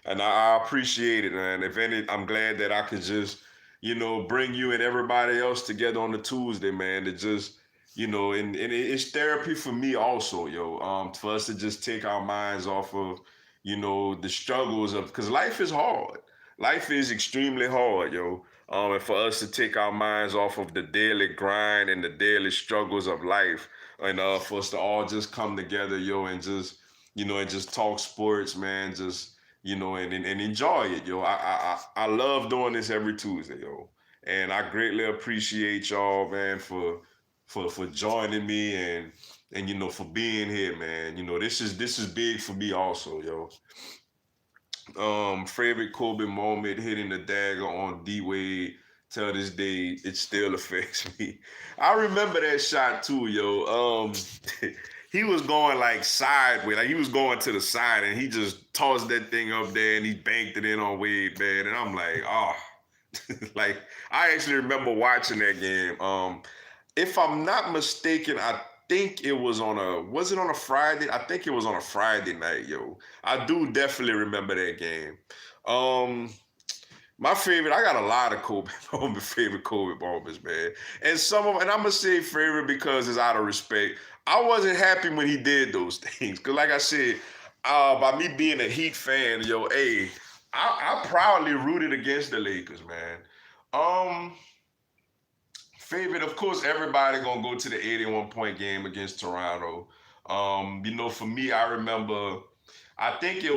S1: And I appreciate it, man. If any, I'm glad that I could just, bring you and everybody else together on the Tuesday, man. To just, and it's therapy for me also, yo. For us to just take our minds off of, the struggles of, because life is hard. Life is extremely hard, yo. And for us to take our minds off of the daily grind and the daily struggles of life, and for us to all just come together, yo, and just, and just talk sports, man, just, and enjoy it, yo. I love doing this every Tuesday, yo, and I greatly appreciate y'all, man, for joining me and for being here, man. This is big for me also, yo. Favorite Kobe moment hitting the dagger on D Wade. Till this day, it still affects me. I remember that shot too, yo. He was going like sideways, like he was going to the side, and he just tossed that thing up there, and he banked it in on Wade, man. And I'm like, oh, like I actually remember watching that game. If I'm not mistaken, I think it was it on a Friday? I think it was on a Friday night, yo. I do definitely remember that game. Um, my favorite, I got a lot of favorite Kobe moments, man. And some of them, and I'm gonna say favorite because it's out of respect. I wasn't happy when he did those things. Cause like I said, by me being a Heat fan, yo, hey, I proudly rooted against the Lakers, man. Um, Favorite, of course, everybody gonna go to the 81 point game against Toronto. For me, I remember. I think it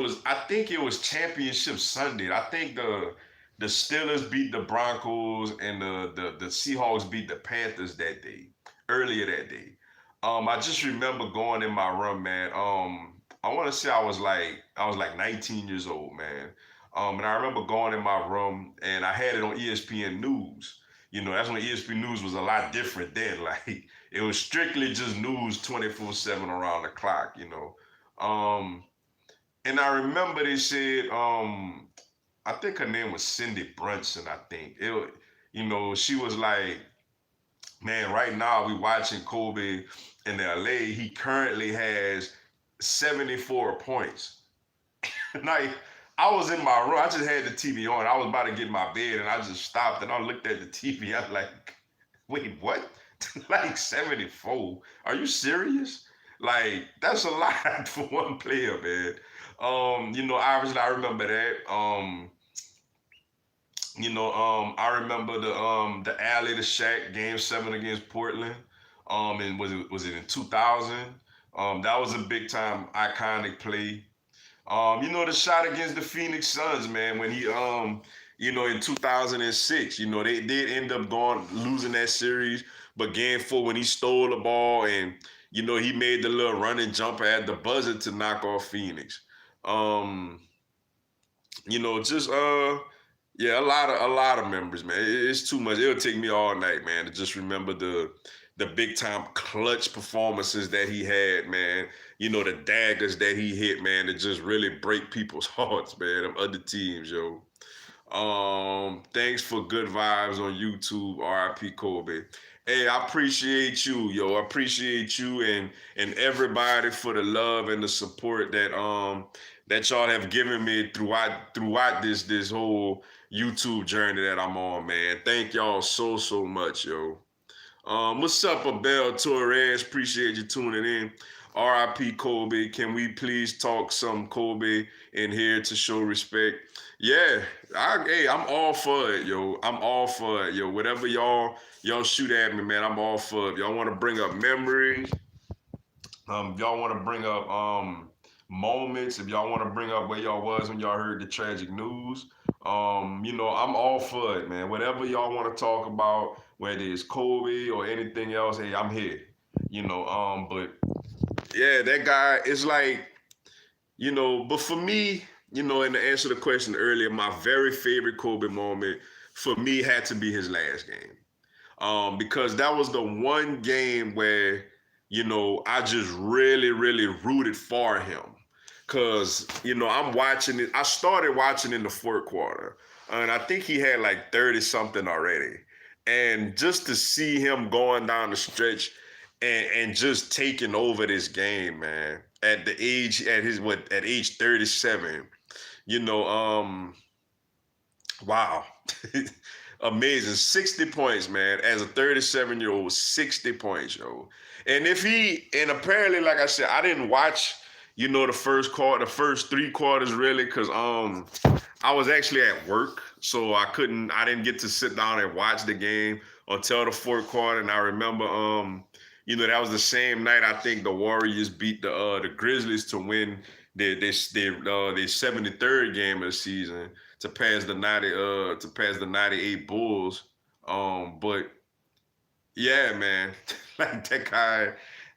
S1: was Championship Sunday. I think the Steelers beat the Broncos and the Seahawks beat the Panthers that day, earlier that day. I just remember going in my room, man. I want to say I was like 19 years old, man. And I remember going in my room and I had it on ESPN News. That's when ESPN News was a lot different then. Like it was strictly just news 24/7 around the clock. Um, and I remember they said, I think her name was Cindy Brunson. I think she was like, man, right now we watching Kobe in LA. He currently has 74 points. Like I was in my room. I just had the TV on. I was about to get in my bed, and I just stopped and I looked at the TV. I was like, wait, what? Like 74? Are you serious? Like that's a lot for one player, man. Obviously I remember that. I remember the alley to Shaq game 7 against Portland. And was it in 2000? That was a big time iconic play. The shot against the Phoenix Suns, man, when he in 2006, they did end up losing that series, but game 4 when he stole the ball and he made the little running jumper at the buzzer to knock off Phoenix. Um, just yeah, a lot of members, man. It's too much. It'll take me all night, man, to just remember the big time clutch performances that he had, man. The daggers that he hit, man, to just really break people's hearts, man. Them other teams, yo. Thanks for good vibes on YouTube, RIP Kobe. Hey, I appreciate you, yo. I appreciate you and everybody for the love and the support that y'all have given me throughout this whole YouTube journey that I'm on, man. Thank y'all so much, yo. What's up, Abel Torres? Appreciate you tuning in. RIP Kobe. Can we please talk some Kobe in here to show respect? Yeah, I'm all for it, yo. I'm all for it, yo. Whatever y'all shoot at me, man. I'm all for it. Y'all want to bring up memories? Y'all want to bring up moments? If y'all want to bring up where y'all was when y'all heard the tragic news, I'm all for it, man. Whatever y'all want to talk about, whether it's Kobe or anything else, hey, I'm here. But yeah, that guy is like, but for me, and to answer the question earlier, my very favorite Kobe moment for me had to be his last game. Because that was the one game where, I just really rooted for him. Cause, I'm watching it. I started watching in the fourth quarter. and I think he had like 30 something already. And just to see him going down the stretch and just taking over this game, man, at the age at age 37, you know, wow. Amazing. 60 points, man. As a 37-year-old, 60 points, yo. And apparently, like I said, I didn't watch, the first quarter, the first 3 quarters really, because I was actually at work. So I didn't get to sit down and watch the game until the fourth quarter. And I remember that was the same night I think the Warriors beat the Grizzlies to win their 73rd game of the season to pass the 98 Bulls. But yeah, man, like that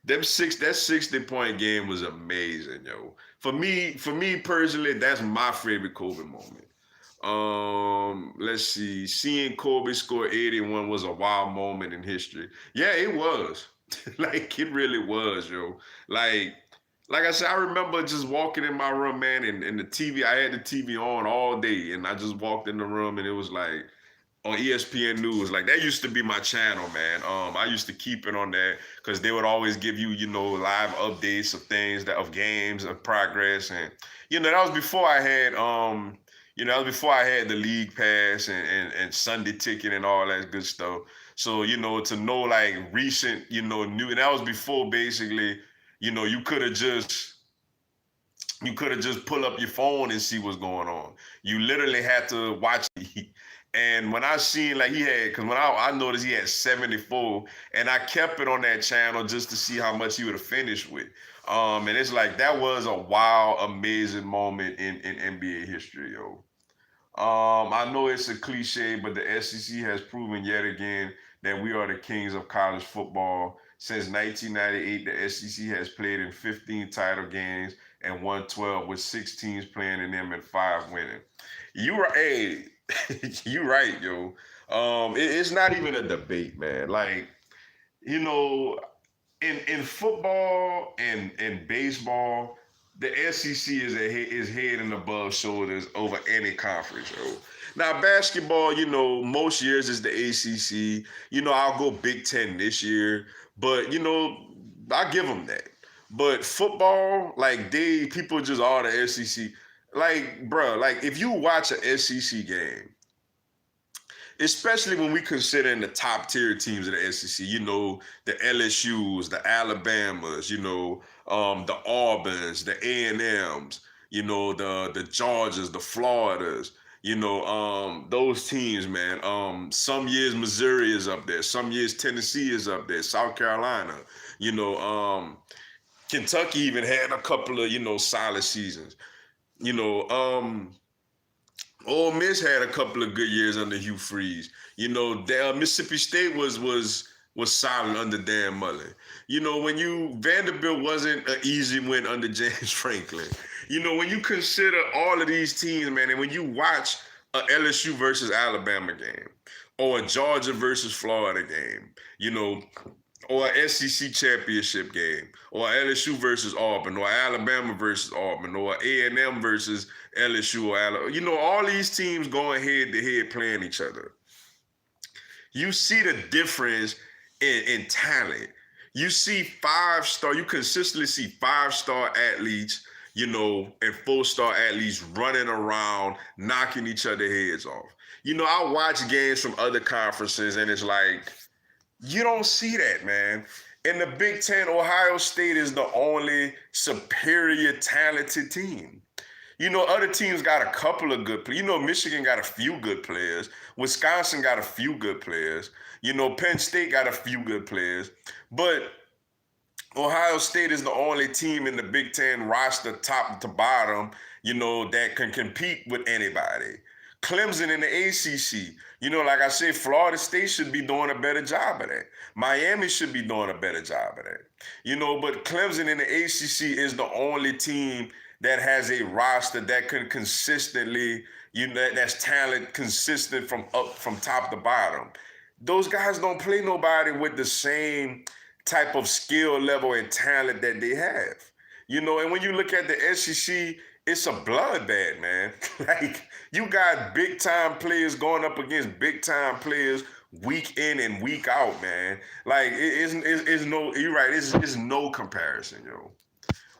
S1: 60-point game was amazing, yo. For me personally, that's my favorite Kobe moment. Let's see. Seeing Kobe score 81 was a wild moment in history. Yeah, it was. Like it really was, yo. Like like I said, I remember just walking in my room, man, and the TV, I had the TV on all day, and I just walked in the room, and it was like on ESPN News. Like that used to be my channel, man. I used to keep it on there because they would always give you, live updates of things of games of progress, and that was before I had that was before I had the league pass and Sunday ticket and all that good stuff. So, to know like recent, new, and that was before basically, you could have just pull up your phone and see what's going on. You literally had to watch it. And when I seen like he had, because when I noticed he had 74, and I kept it on that channel just to see how much he would have finished with. And it's like that was a wild, amazing moment in NBA history, yo. I know it's a cliche, but the SEC has proven yet again that we are the kings of college football. Since 1998, the SEC has played in 15 title games and won 12, with 6 teams playing in them and 5 winning. You are you right, yo. It's not even a debate, man. Like, you know, in football and in baseball, the SEC is head and above shoulders over any conference, yo. Now basketball, most years is the ACC. I'll go Big Ten this year, but I give them that. But football, like people just are the SEC. Like, bro, like if you watch an SEC game, especially when we consider the top tier teams of the SEC, the LSUs, the Alabamas, the Auburns, the A&Ms, the Georgias, the Floridas, those teams, man. Some years Missouri is up there, some years Tennessee is up there, South Carolina, you know, Kentucky even had a couple of, solid seasons. You know, Ole Miss had a couple of good years under Hugh Freeze. Mississippi State was solid under Dan Mullen. When Vanderbilt wasn't an easy win under James Franklin. When you consider all of these teams, man, and when you watch a LSU versus Alabama game, or a Georgia versus Florida game, or an SEC championship game, or LSU versus Auburn, or Alabama versus Auburn, or A&M versus LSU, or Alabama. All these teams going head to head playing each other. You see the difference in talent. You see you consistently see 5-star athletes, and 4-star athletes running around, knocking each other heads off. I watch games from other conferences, and it's like, you don't see that, man. In the Big Ten, Ohio State is the only superior talented team. Other teams got a couple of good players. Michigan got a few good players. Wisconsin got a few good players. Penn State got a few good players. But Ohio State is the only team in the Big Ten roster, top to bottom, that can compete with anybody. Clemson in the ACC. Like I said, Florida State should be doing a better job of that. Miami should be doing a better job of that. But Clemson in the ACC is the only team that has a roster that can consistently, that's talent consistent from top to bottom. Those guys don't play nobody with the same type of skill level and talent that they have. And when you look at the SEC, it's a bloodbath, man. Like, You got big time players going up against big time players week in and week out, man. Like it's no. You're right. It's no comparison, yo.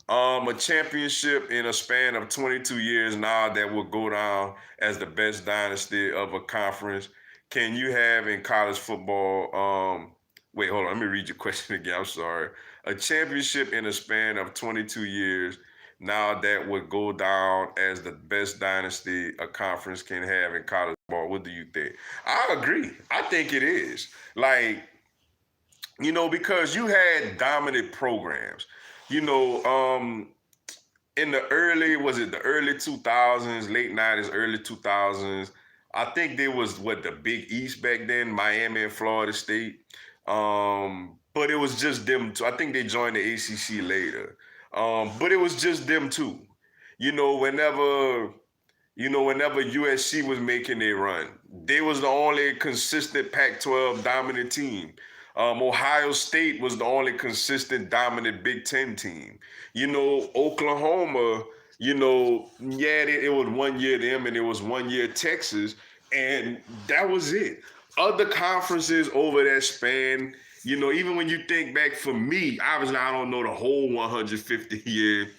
S1: A championship in a span of 22 years now that will go down as the best dynasty of a conference. Can you have in college football? Wait, hold on. Let me read your question again. I'm sorry. A championship in a span of 22 years now that would go down as the best dynasty a conference can have in college football. What do you think? I agree. I think it is. Like, because you had dominant programs. In the early 2000s, late 90s, early 2000s, I think there was the Big East back then, Miami and Florida State. But it was just them two. I think they joined the ACC later. But it was just them two. Whenever USC was making their run, they was the only consistent Pac-12 dominant team. Ohio State was the only consistent dominant Big Ten team. Oklahoma, it was 1 year them and it was 1 year Texas, and that was it. Other conferences over that span, even when you think back, for me, obviously I don't know the whole 150 year,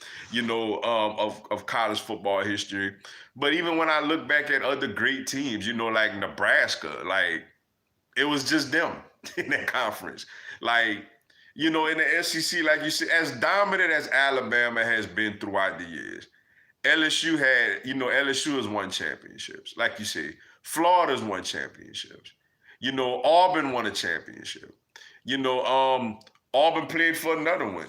S1: of college football history. But even when I look back at other great teams, like Nebraska, like it was just them in that conference. Like, in the SEC, like you said, as dominant as Alabama has been throughout the years, LSU has won championships. Like you say, Florida's won championships. Auburn won a championship. Auburn played for another one.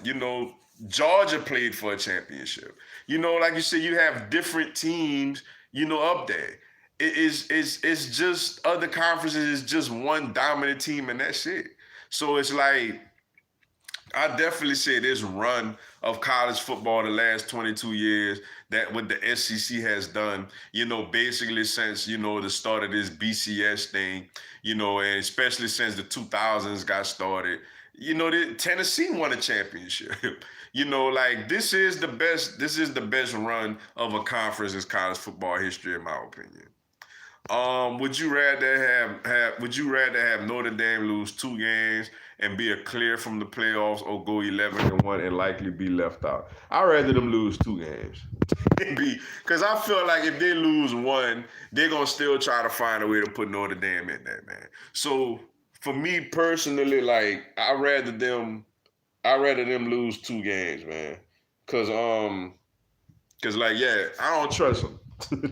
S1: Georgia played for a championship. Like you said, you have different teams, up there. It's just other conferences is just one dominant team and that's it. So it's like, I definitely say this run of college football the last 22 years that what the SEC has done, basically since, the start of this BCS thing, and especially since the 2000s got started, Tennessee won a championship. Like this is the best run of a conference in college football history, in my opinion. Would you rather have Notre Dame lose 2 games and be a clear from the playoffs, or go 11-1 and likely be left out? I'd rather them lose 2 games. Because I feel like if they lose 1, they're gonna still try to find a way to put Notre Dame in there, man. So for me personally, like I'd rather them lose 2 games, man. Cause like, yeah, I don't trust them.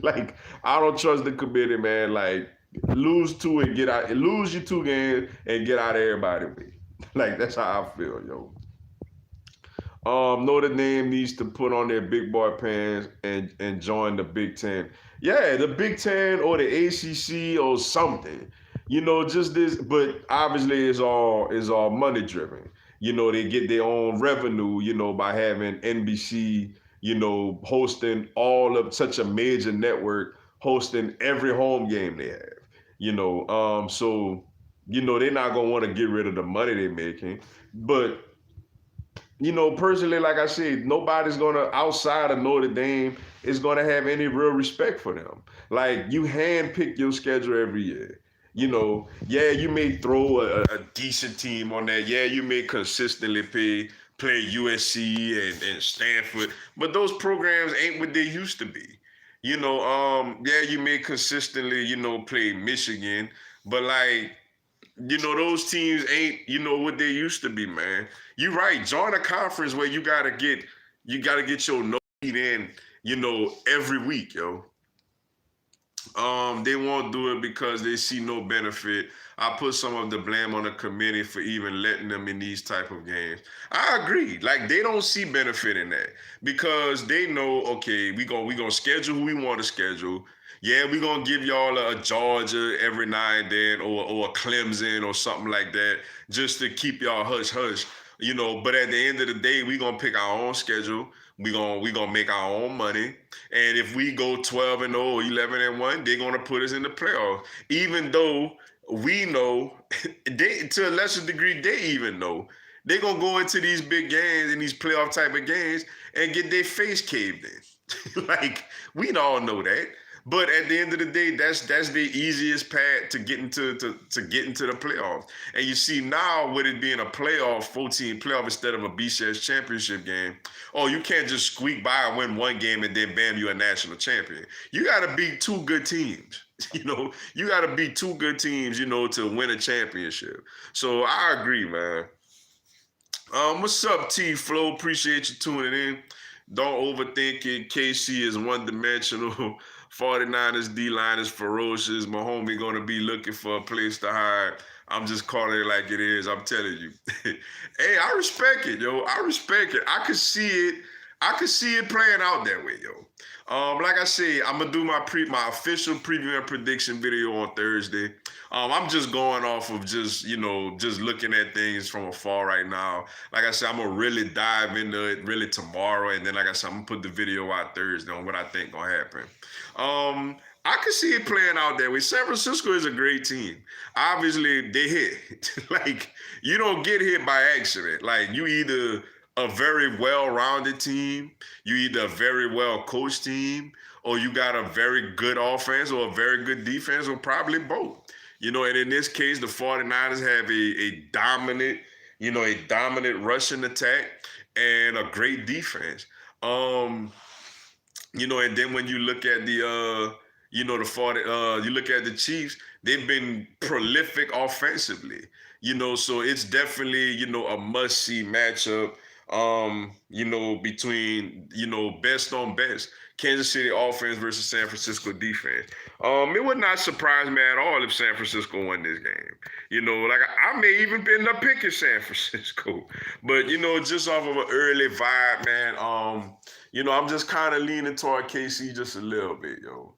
S1: Like, I don't trust the committee, man. Like, lose 2 and get out. Lose your 2 games and get out of everybody's way. Like, that's how I feel, yo. Notre Dame needs to put on their big boy pants and join the Big Ten. Yeah, the Big Ten or the ACC or something. Just this. But obviously, it's all money driven. They get their own revenue. By having NBC. Hosting all of such a major network, hosting every home game they have. So, they're not gonna want to get rid of the money they're making. But, personally, like I said, nobody's gonna, outside of Notre Dame, is gonna have any real respect for them. Like, you handpick your schedule every year. Yeah, you may throw a decent team on there. Yeah, you may consistently play USC and Stanford, but those programs ain't what they used to be. Yeah, you may consistently, play Michigan, but like, those teams ain't, what they used to be, man. You're right. Join a conference where you gotta get your nose in, every week, yo. They won't do it because they see no benefit. I put some of the blame on the committee for even letting them in these type of games. I agree. Like, they don't see benefit in that because they know, okay, we gonna schedule who we want to schedule. Yeah, we gonna give y'all a Georgia every now and then, or a Clemson or something like that, just to keep y'all hush hush. But at the end of the day, we gonna pick our own schedule. We gonna make our own money, and if we go 12-0 or 11-1, they're gonna put us in the playoffs. Even though we know, to a lesser degree, they even know they're gonna go into these big games and these playoff type of games and get their face caved in. Like, we all know that. But at the end of the day, that's the easiest path to get into to get into the playoffs. And you see now with it being a playoff, 14 playoff instead of a BCS championship game, oh, you can't just squeak by and win one game and then bam, you're a national champion. You gotta beat two good teams. You gotta beat two good teams, to win a championship. So I agree, man. What's up, T Flow? Appreciate you tuning in. Don't overthink it. KC is one dimensional. 49ers D line is ferocious. My homie gonna be looking for a place to hide. I'm just calling it like it is. I'm telling you. Hey, I respect it, yo. I respect it. I could see it. I could see it playing out that way, yo. Like I said, I'm gonna do my official preview and prediction video on Thursday. I'm just going off of just looking at things from afar right now. Like I said, I'm gonna really dive into it really tomorrow, and then like I said, I'm gonna put the video out Thursday on what I think gonna happen. I could see it playing out that way. San Francisco is a great team. Obviously, they hit. Like, you don't get hit by accident. Like, you either a very well-rounded team, you either a very well-coached team, or you got a very good offense or a very good defense, or probably both. And in this case, the 49ers have a dominant rushing attack and a great defense. And then when you look at the you look at the Chiefs, they've been prolific offensively. So it's definitely, a must-see matchup. Between, best on best. Kansas City offense versus San Francisco defense. It would not surprise me at all if San Francisco won this game. Like I may even end up picking San Francisco. But, just off of an early vibe, man, I'm just kind of leaning toward KC just a little bit, yo.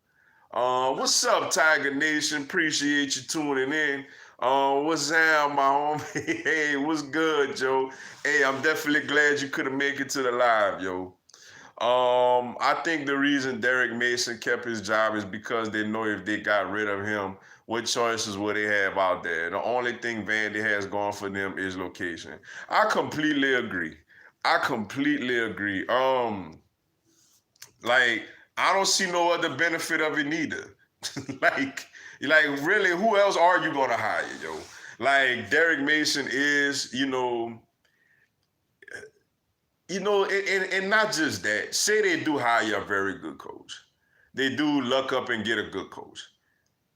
S1: What's up, Tiger Nation? Appreciate you tuning in. What's down, my homie? Hey, what's good, Joe? Hey, I'm definitely glad you could have made it to the live, yo. I think the reason Derek Mason kept his job is because they know if they got rid of him, what choices will they have out there? The only thing Vandy has going for them is location. I completely agree. Like, I don't see no other benefit of it neither. Like really, who else are you gonna hire, yo? Like, Derek Mason is, and not just that. Say they do hire a very good coach. They do luck up and get a good coach.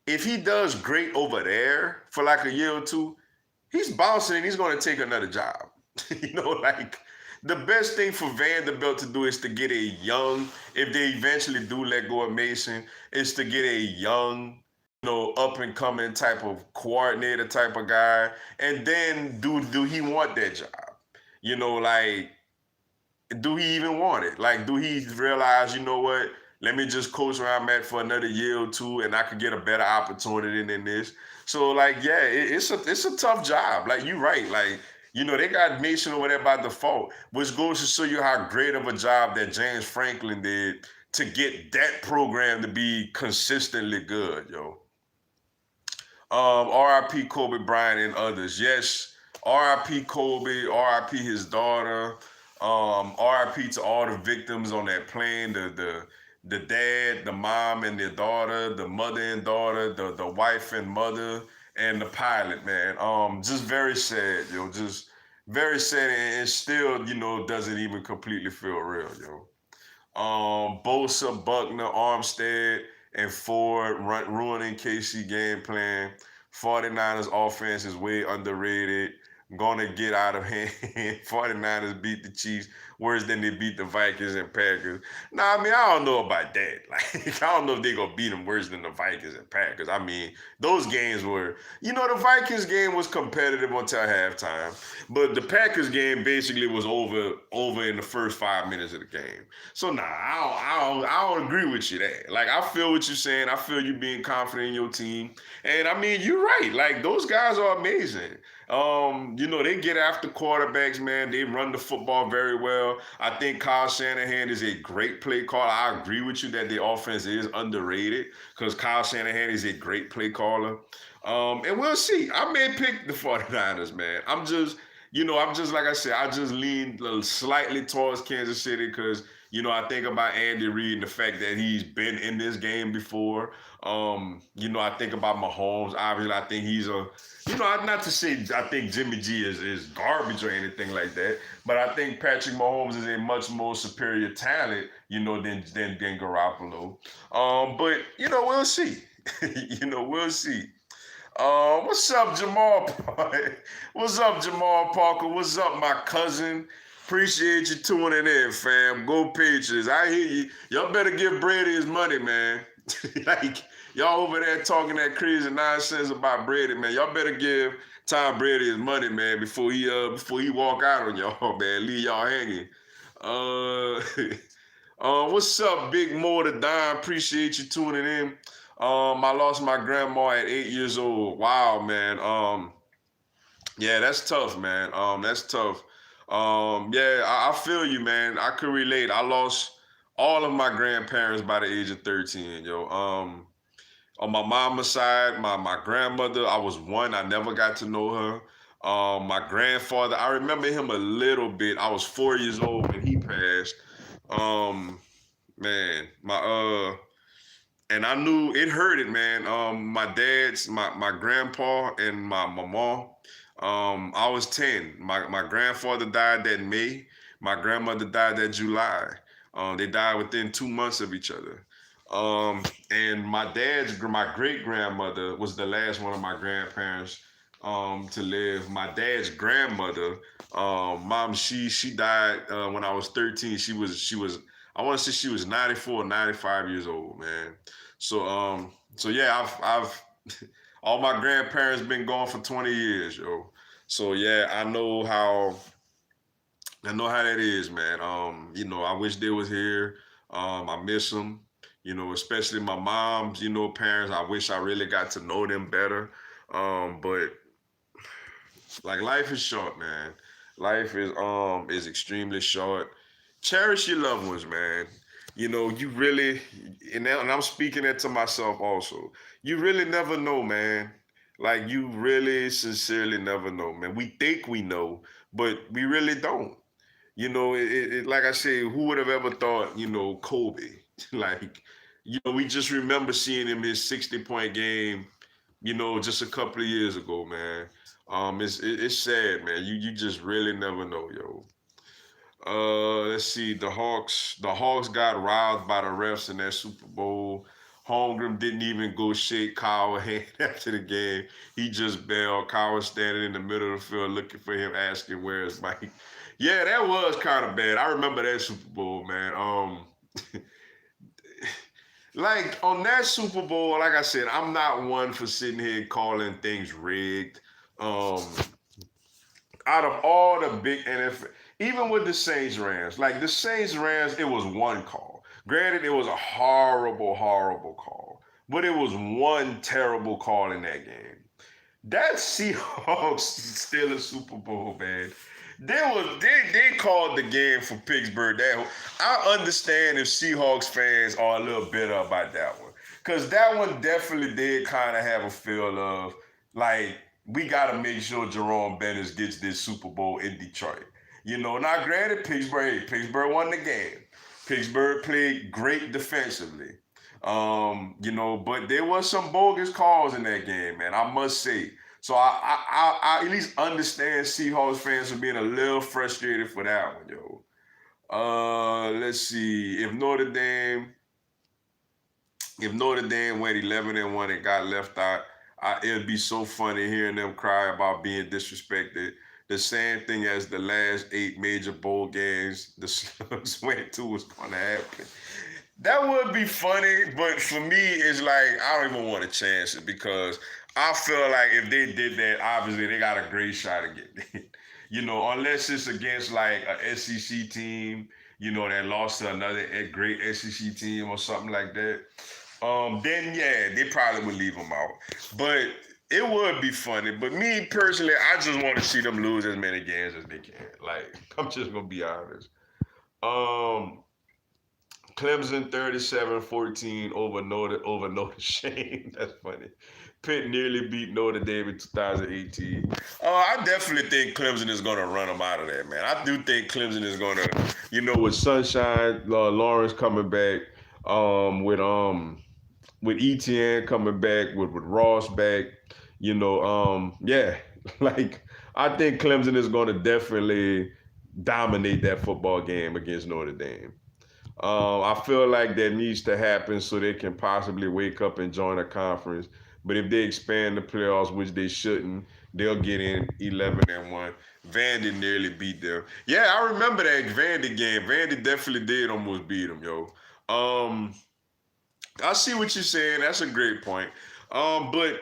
S1: If he does great over there for like a year or two, he's bouncing and he's gonna take another job. Like, the best thing for Vanderbilt to do is to get a young, if they eventually do let go of Mason, is to get a young, up and coming type of coordinator type of guy. And then do he want that job? Like, do he even want it? Like, do he realize, what? Let me just coach where I'm at for another year or two and I could get a better opportunity than this. So, like, yeah, it's a tough job. Like, you're right. Like, they got Mason over there by default, which goes to show you how great of a job that James Franklin did to get that program to be consistently good, yo. R.I.P. Kobe Bryant and others. Yes, R.I.P. Kobe, R.I.P. his daughter, R.I.P. to all the victims on that plane, the dad, the mom and their daughter, the mother and daughter, the wife and mother, and the pilot, man. Just very sad, yo. Just very sad, and still, doesn't even completely feel real, yo. Bosa, Buckner, Armstead, and Ford ruining KC game plan. 49ers offense is way underrated. Gonna get out of hand. 49ers beat the Chiefs worse than they beat the Vikings and Packers. Nah, I mean, I don't know about that. Like, I don't know if they gonna beat them worse than the Vikings and Packers. I mean, those games were, the Vikings game was competitive until halftime, but the Packers game basically was over in the first 5 minutes of the game. So nah, I don't agree with you there. Like, I feel what you're saying. I feel you being confident in your team, and I mean, you're right. Like, those guys are amazing. They get after quarterbacks, man. They run the football very well. I think Kyle Shanahan is a great play caller. I agree with you that the offense is underrated because Kyle Shanahan is a great play caller. And we'll see. I may pick the 49ers, man. I'm just like I said, I just lean slightly towards Kansas City because, I think about Andy Reid and the fact that he's been in this game before. I think about Mahomes. Obviously, I think he's not to say I think Jimmy G is garbage or anything like that, but I think Patrick Mahomes is a much more superior talent, than Garoppolo. But we'll see. We'll see. What's up, Jamal Parker? What's up, Jamal Parker? What's up, my cousin? Appreciate you tuning in, fam. Go Patriots. I hear you. Y'all better give Brady his money, man. Like, y'all over there talking that crazy nonsense about Brady, man. Y'all better give Tom Brady his money, man, before he walk out on y'all, man. Leave y'all hanging. Uh, what's up, Big Mo the Don? Appreciate you tuning in. I lost my grandma at 8 years old. Wow, man. Yeah, that's tough, man. That's tough. Yeah, I feel you, man. I could relate. I lost all of my grandparents by the age of 13, yo. On my mama's side, my grandmother, I was one. I never got to know her. My grandfather, I remember him a little bit. I was 4 years old when he passed. Um, man, and I knew it hurted, man. My grandpa and my mom. I was 10. My grandfather died that May. My grandmother died that July. They died within 2 months of each other. And my great grandmother was the last one of my grandparents to live. My dad's grandmother, mom, she died when I was 13. She was I want to say she was 94, 95 years old, man. So yeah, I've all my grandparents been gone for 20 years, yo. So yeah, I know how that is, man. I wish they was here. I miss them. Especially my mom's, parents. I wish I really got to know them better. But like life is short, man. Life is extremely short. Cherish your loved ones, man. You really, and I'm speaking that to myself also. You really never know, man. Like you really sincerely never know, man. We think we know, but we really don't. Like I said, who would have ever thought, Kobe? Like, we just remember seeing him his 60-point game, just a couple of years ago, man. It's sad, man. You just really never know, yo. Let's see. The Hawks got riled by the refs in that Super Bowl. Holmgren didn't even go shake Kyle hand after the game. He just bailed. Kyle was standing in the middle of the field looking for him, asking where is Mike. Yeah, that was kind of bad. I remember that Super Bowl, man. Like on that Super Bowl, like I said, I'm not one for sitting here calling things rigged. Um, Out of all the big NFL, even with the Saints Rams, like the Saints Rams, it was one call. Granted, it was a horrible, horrible call, but it was one terrible call in that game. That Seahawks still a Super Bowl, man. They called the game for Pittsburgh. That I understand if Seahawks fans are a little bitter about that one, because that one definitely did kind of have a feel of like we got to make sure Jerome Bettis gets this Super Bowl in Detroit. Now granted, Pittsburgh won the game. Pittsburgh played great defensively. But there was some bogus calls in that game, man. I must say. So I at least understand Seahawks fans are being a little frustrated for that one, yo. Let's see. If Notre Dame went 11-1 and got left out, it'd be so funny hearing them cry about being disrespected. The same thing as the last 8 major bowl games the Slugs went to was going to happen. That would be funny, but for me, it's like I don't even want to chance it because I feel like if they did that, obviously they got a great shot at getting it. Unless it's against like a SEC team, that lost to another great SEC team or something like that. Then yeah, they probably would leave them out. But it would be funny. But me personally, I just want to see them lose as many games as they can. Like, I'm just gonna be honest. Um, Clemson 37-14 over Notre Dame. That's funny. Pitt nearly beat Notre Dame in 2018. I definitely think Clemson is going to run them out of there, man. I do think Clemson is going to, with Sunshine Lawrence coming back, with ETN coming back, with Ross back, yeah, like I think Clemson is going to definitely dominate that football game against Notre Dame. I feel like that needs to happen so they can possibly wake up and join a conference. But if they expand the playoffs, which they shouldn't, they'll get in 11-1. Vandy nearly beat them. Yeah, I remember that Vandy game. Vandy definitely did almost beat them, yo. I see what you're saying. That's a great point. But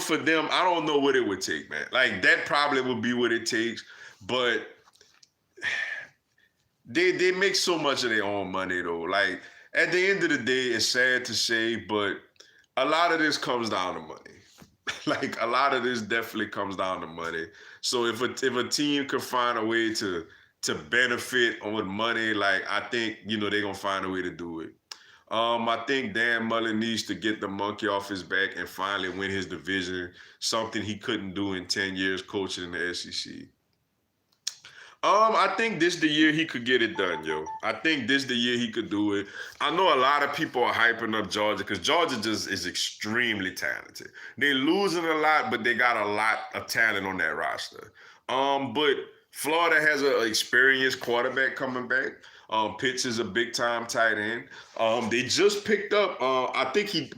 S1: for them, I don't know what it would take, man. Like that probably would be what it takes, but they make so much of their own money though. Like at the end of the day, it's sad to say, but a lot of this comes down to money. Like a lot of this definitely comes down to money. So if a team could find a way to benefit with money, like I think they're gonna find a way to do it. I think Dan Mullen needs to get the monkey off his back and finally win his division, something he couldn't do in 10 years coaching in the SEC. I think this the year he could get it done, yo. I think this the year he could do it. I know a lot of people are hyping up Georgia because Georgia just is extremely talented. They're losing a lot, but they got a lot of talent on that roster. But Florida has an experienced quarterback coming back. Pitts is a big time tight end. They just picked up. I think he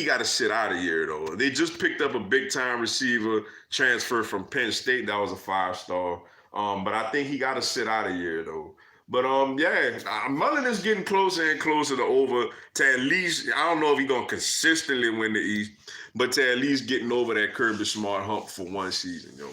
S1: got to sit out a year though. They just picked up a big time receiver transfer from Penn State. That was a 5-star. But I think he got to sit out a year though. But Mullen is getting closer and closer to at least. I don't know if he's gonna consistently win the East, but to at least getting over that Kirby Smart hump for one season, yo.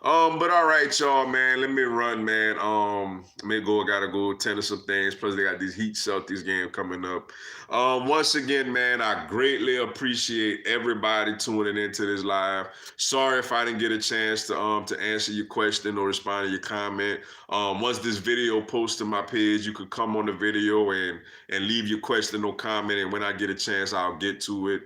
S1: But all right, y'all, man. Let me run, man. Let me go. Gotta go tend to some things. Plus, they got these Heat Celtics game coming up. Once again, man, I greatly appreciate everybody tuning into this live. Sorry if I didn't get a chance to answer your question or respond to your comment. Once this video posts to my page, you could come on the video and leave your question or comment, and when I get a chance, I'll get to it.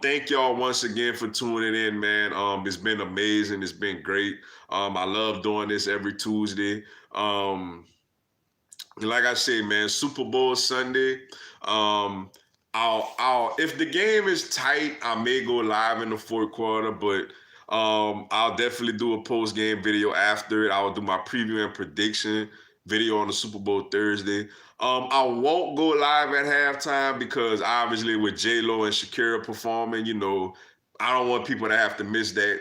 S1: Thank y'all once again for tuning in, man. It's been amazing. It's been great. I love doing this every Tuesday. Like I say, man, Super Bowl Sunday. I'll if the game is tight, I may go live in the fourth quarter, but I'll definitely do a post-game video after it. I'll do my preview and prediction video on the Super Bowl Thursday. I won't go live at halftime because obviously with J-Lo and Shakira performing, I don't want people to have to miss that,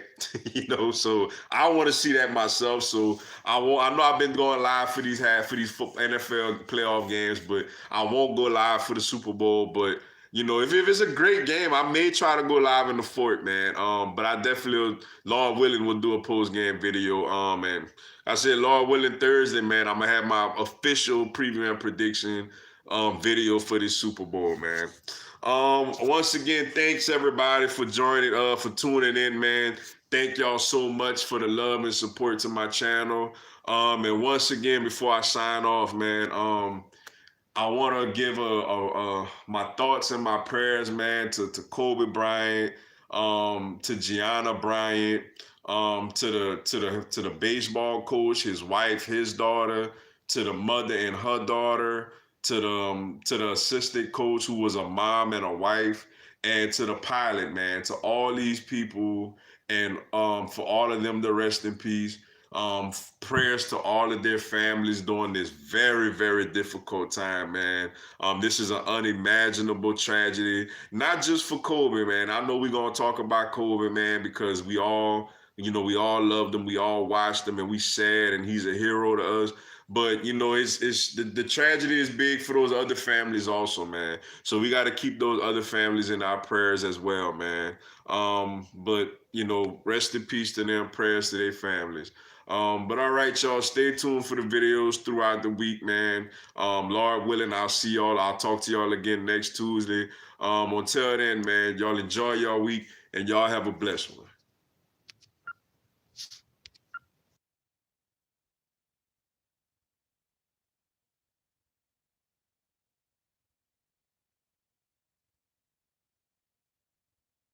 S1: so I want to see that myself. So I know I've been going live for these NFL playoff games, but I won't go live for the Super Bowl. But if it's a great game, I may try to go live in the fort, man. But I definitely, Lord willing, will do a post-game video. And I said, Lord willing, Thursday, man, I'm gonna have my official preview and prediction video for this Super Bowl, man. Once again, thanks everybody for joining, for tuning in, man. Thank y'all so much for the love and support to my channel. And once again, before I sign off, man, I want to give my thoughts and my prayers, man, to Kobe Bryant, to Gianna Bryant, to the baseball coach, his wife, his daughter, to the mother and her daughter, to the assistant coach who was a mom and a wife, and to the pilot, man, to all these people, and for all of them to rest in peace. Prayers to all of their families during this very, very difficult time, man. This is an unimaginable tragedy, not just for Kobe, man. I know we're gonna talk about Kobe, man, because we all loved him, we all watched him, and we sad, and he's a hero to us. But it's the tragedy is big for those other families also, man. So we got to keep those other families in our prayers as well, man. But rest in peace to them, prayers to their families. But all right, y'all, stay tuned for the videos throughout the week, man. Lord willing, I'll see y'all. I'll talk to y'all again next Tuesday. Until then, man, y'all enjoy y'all week, and y'all have a blessed one.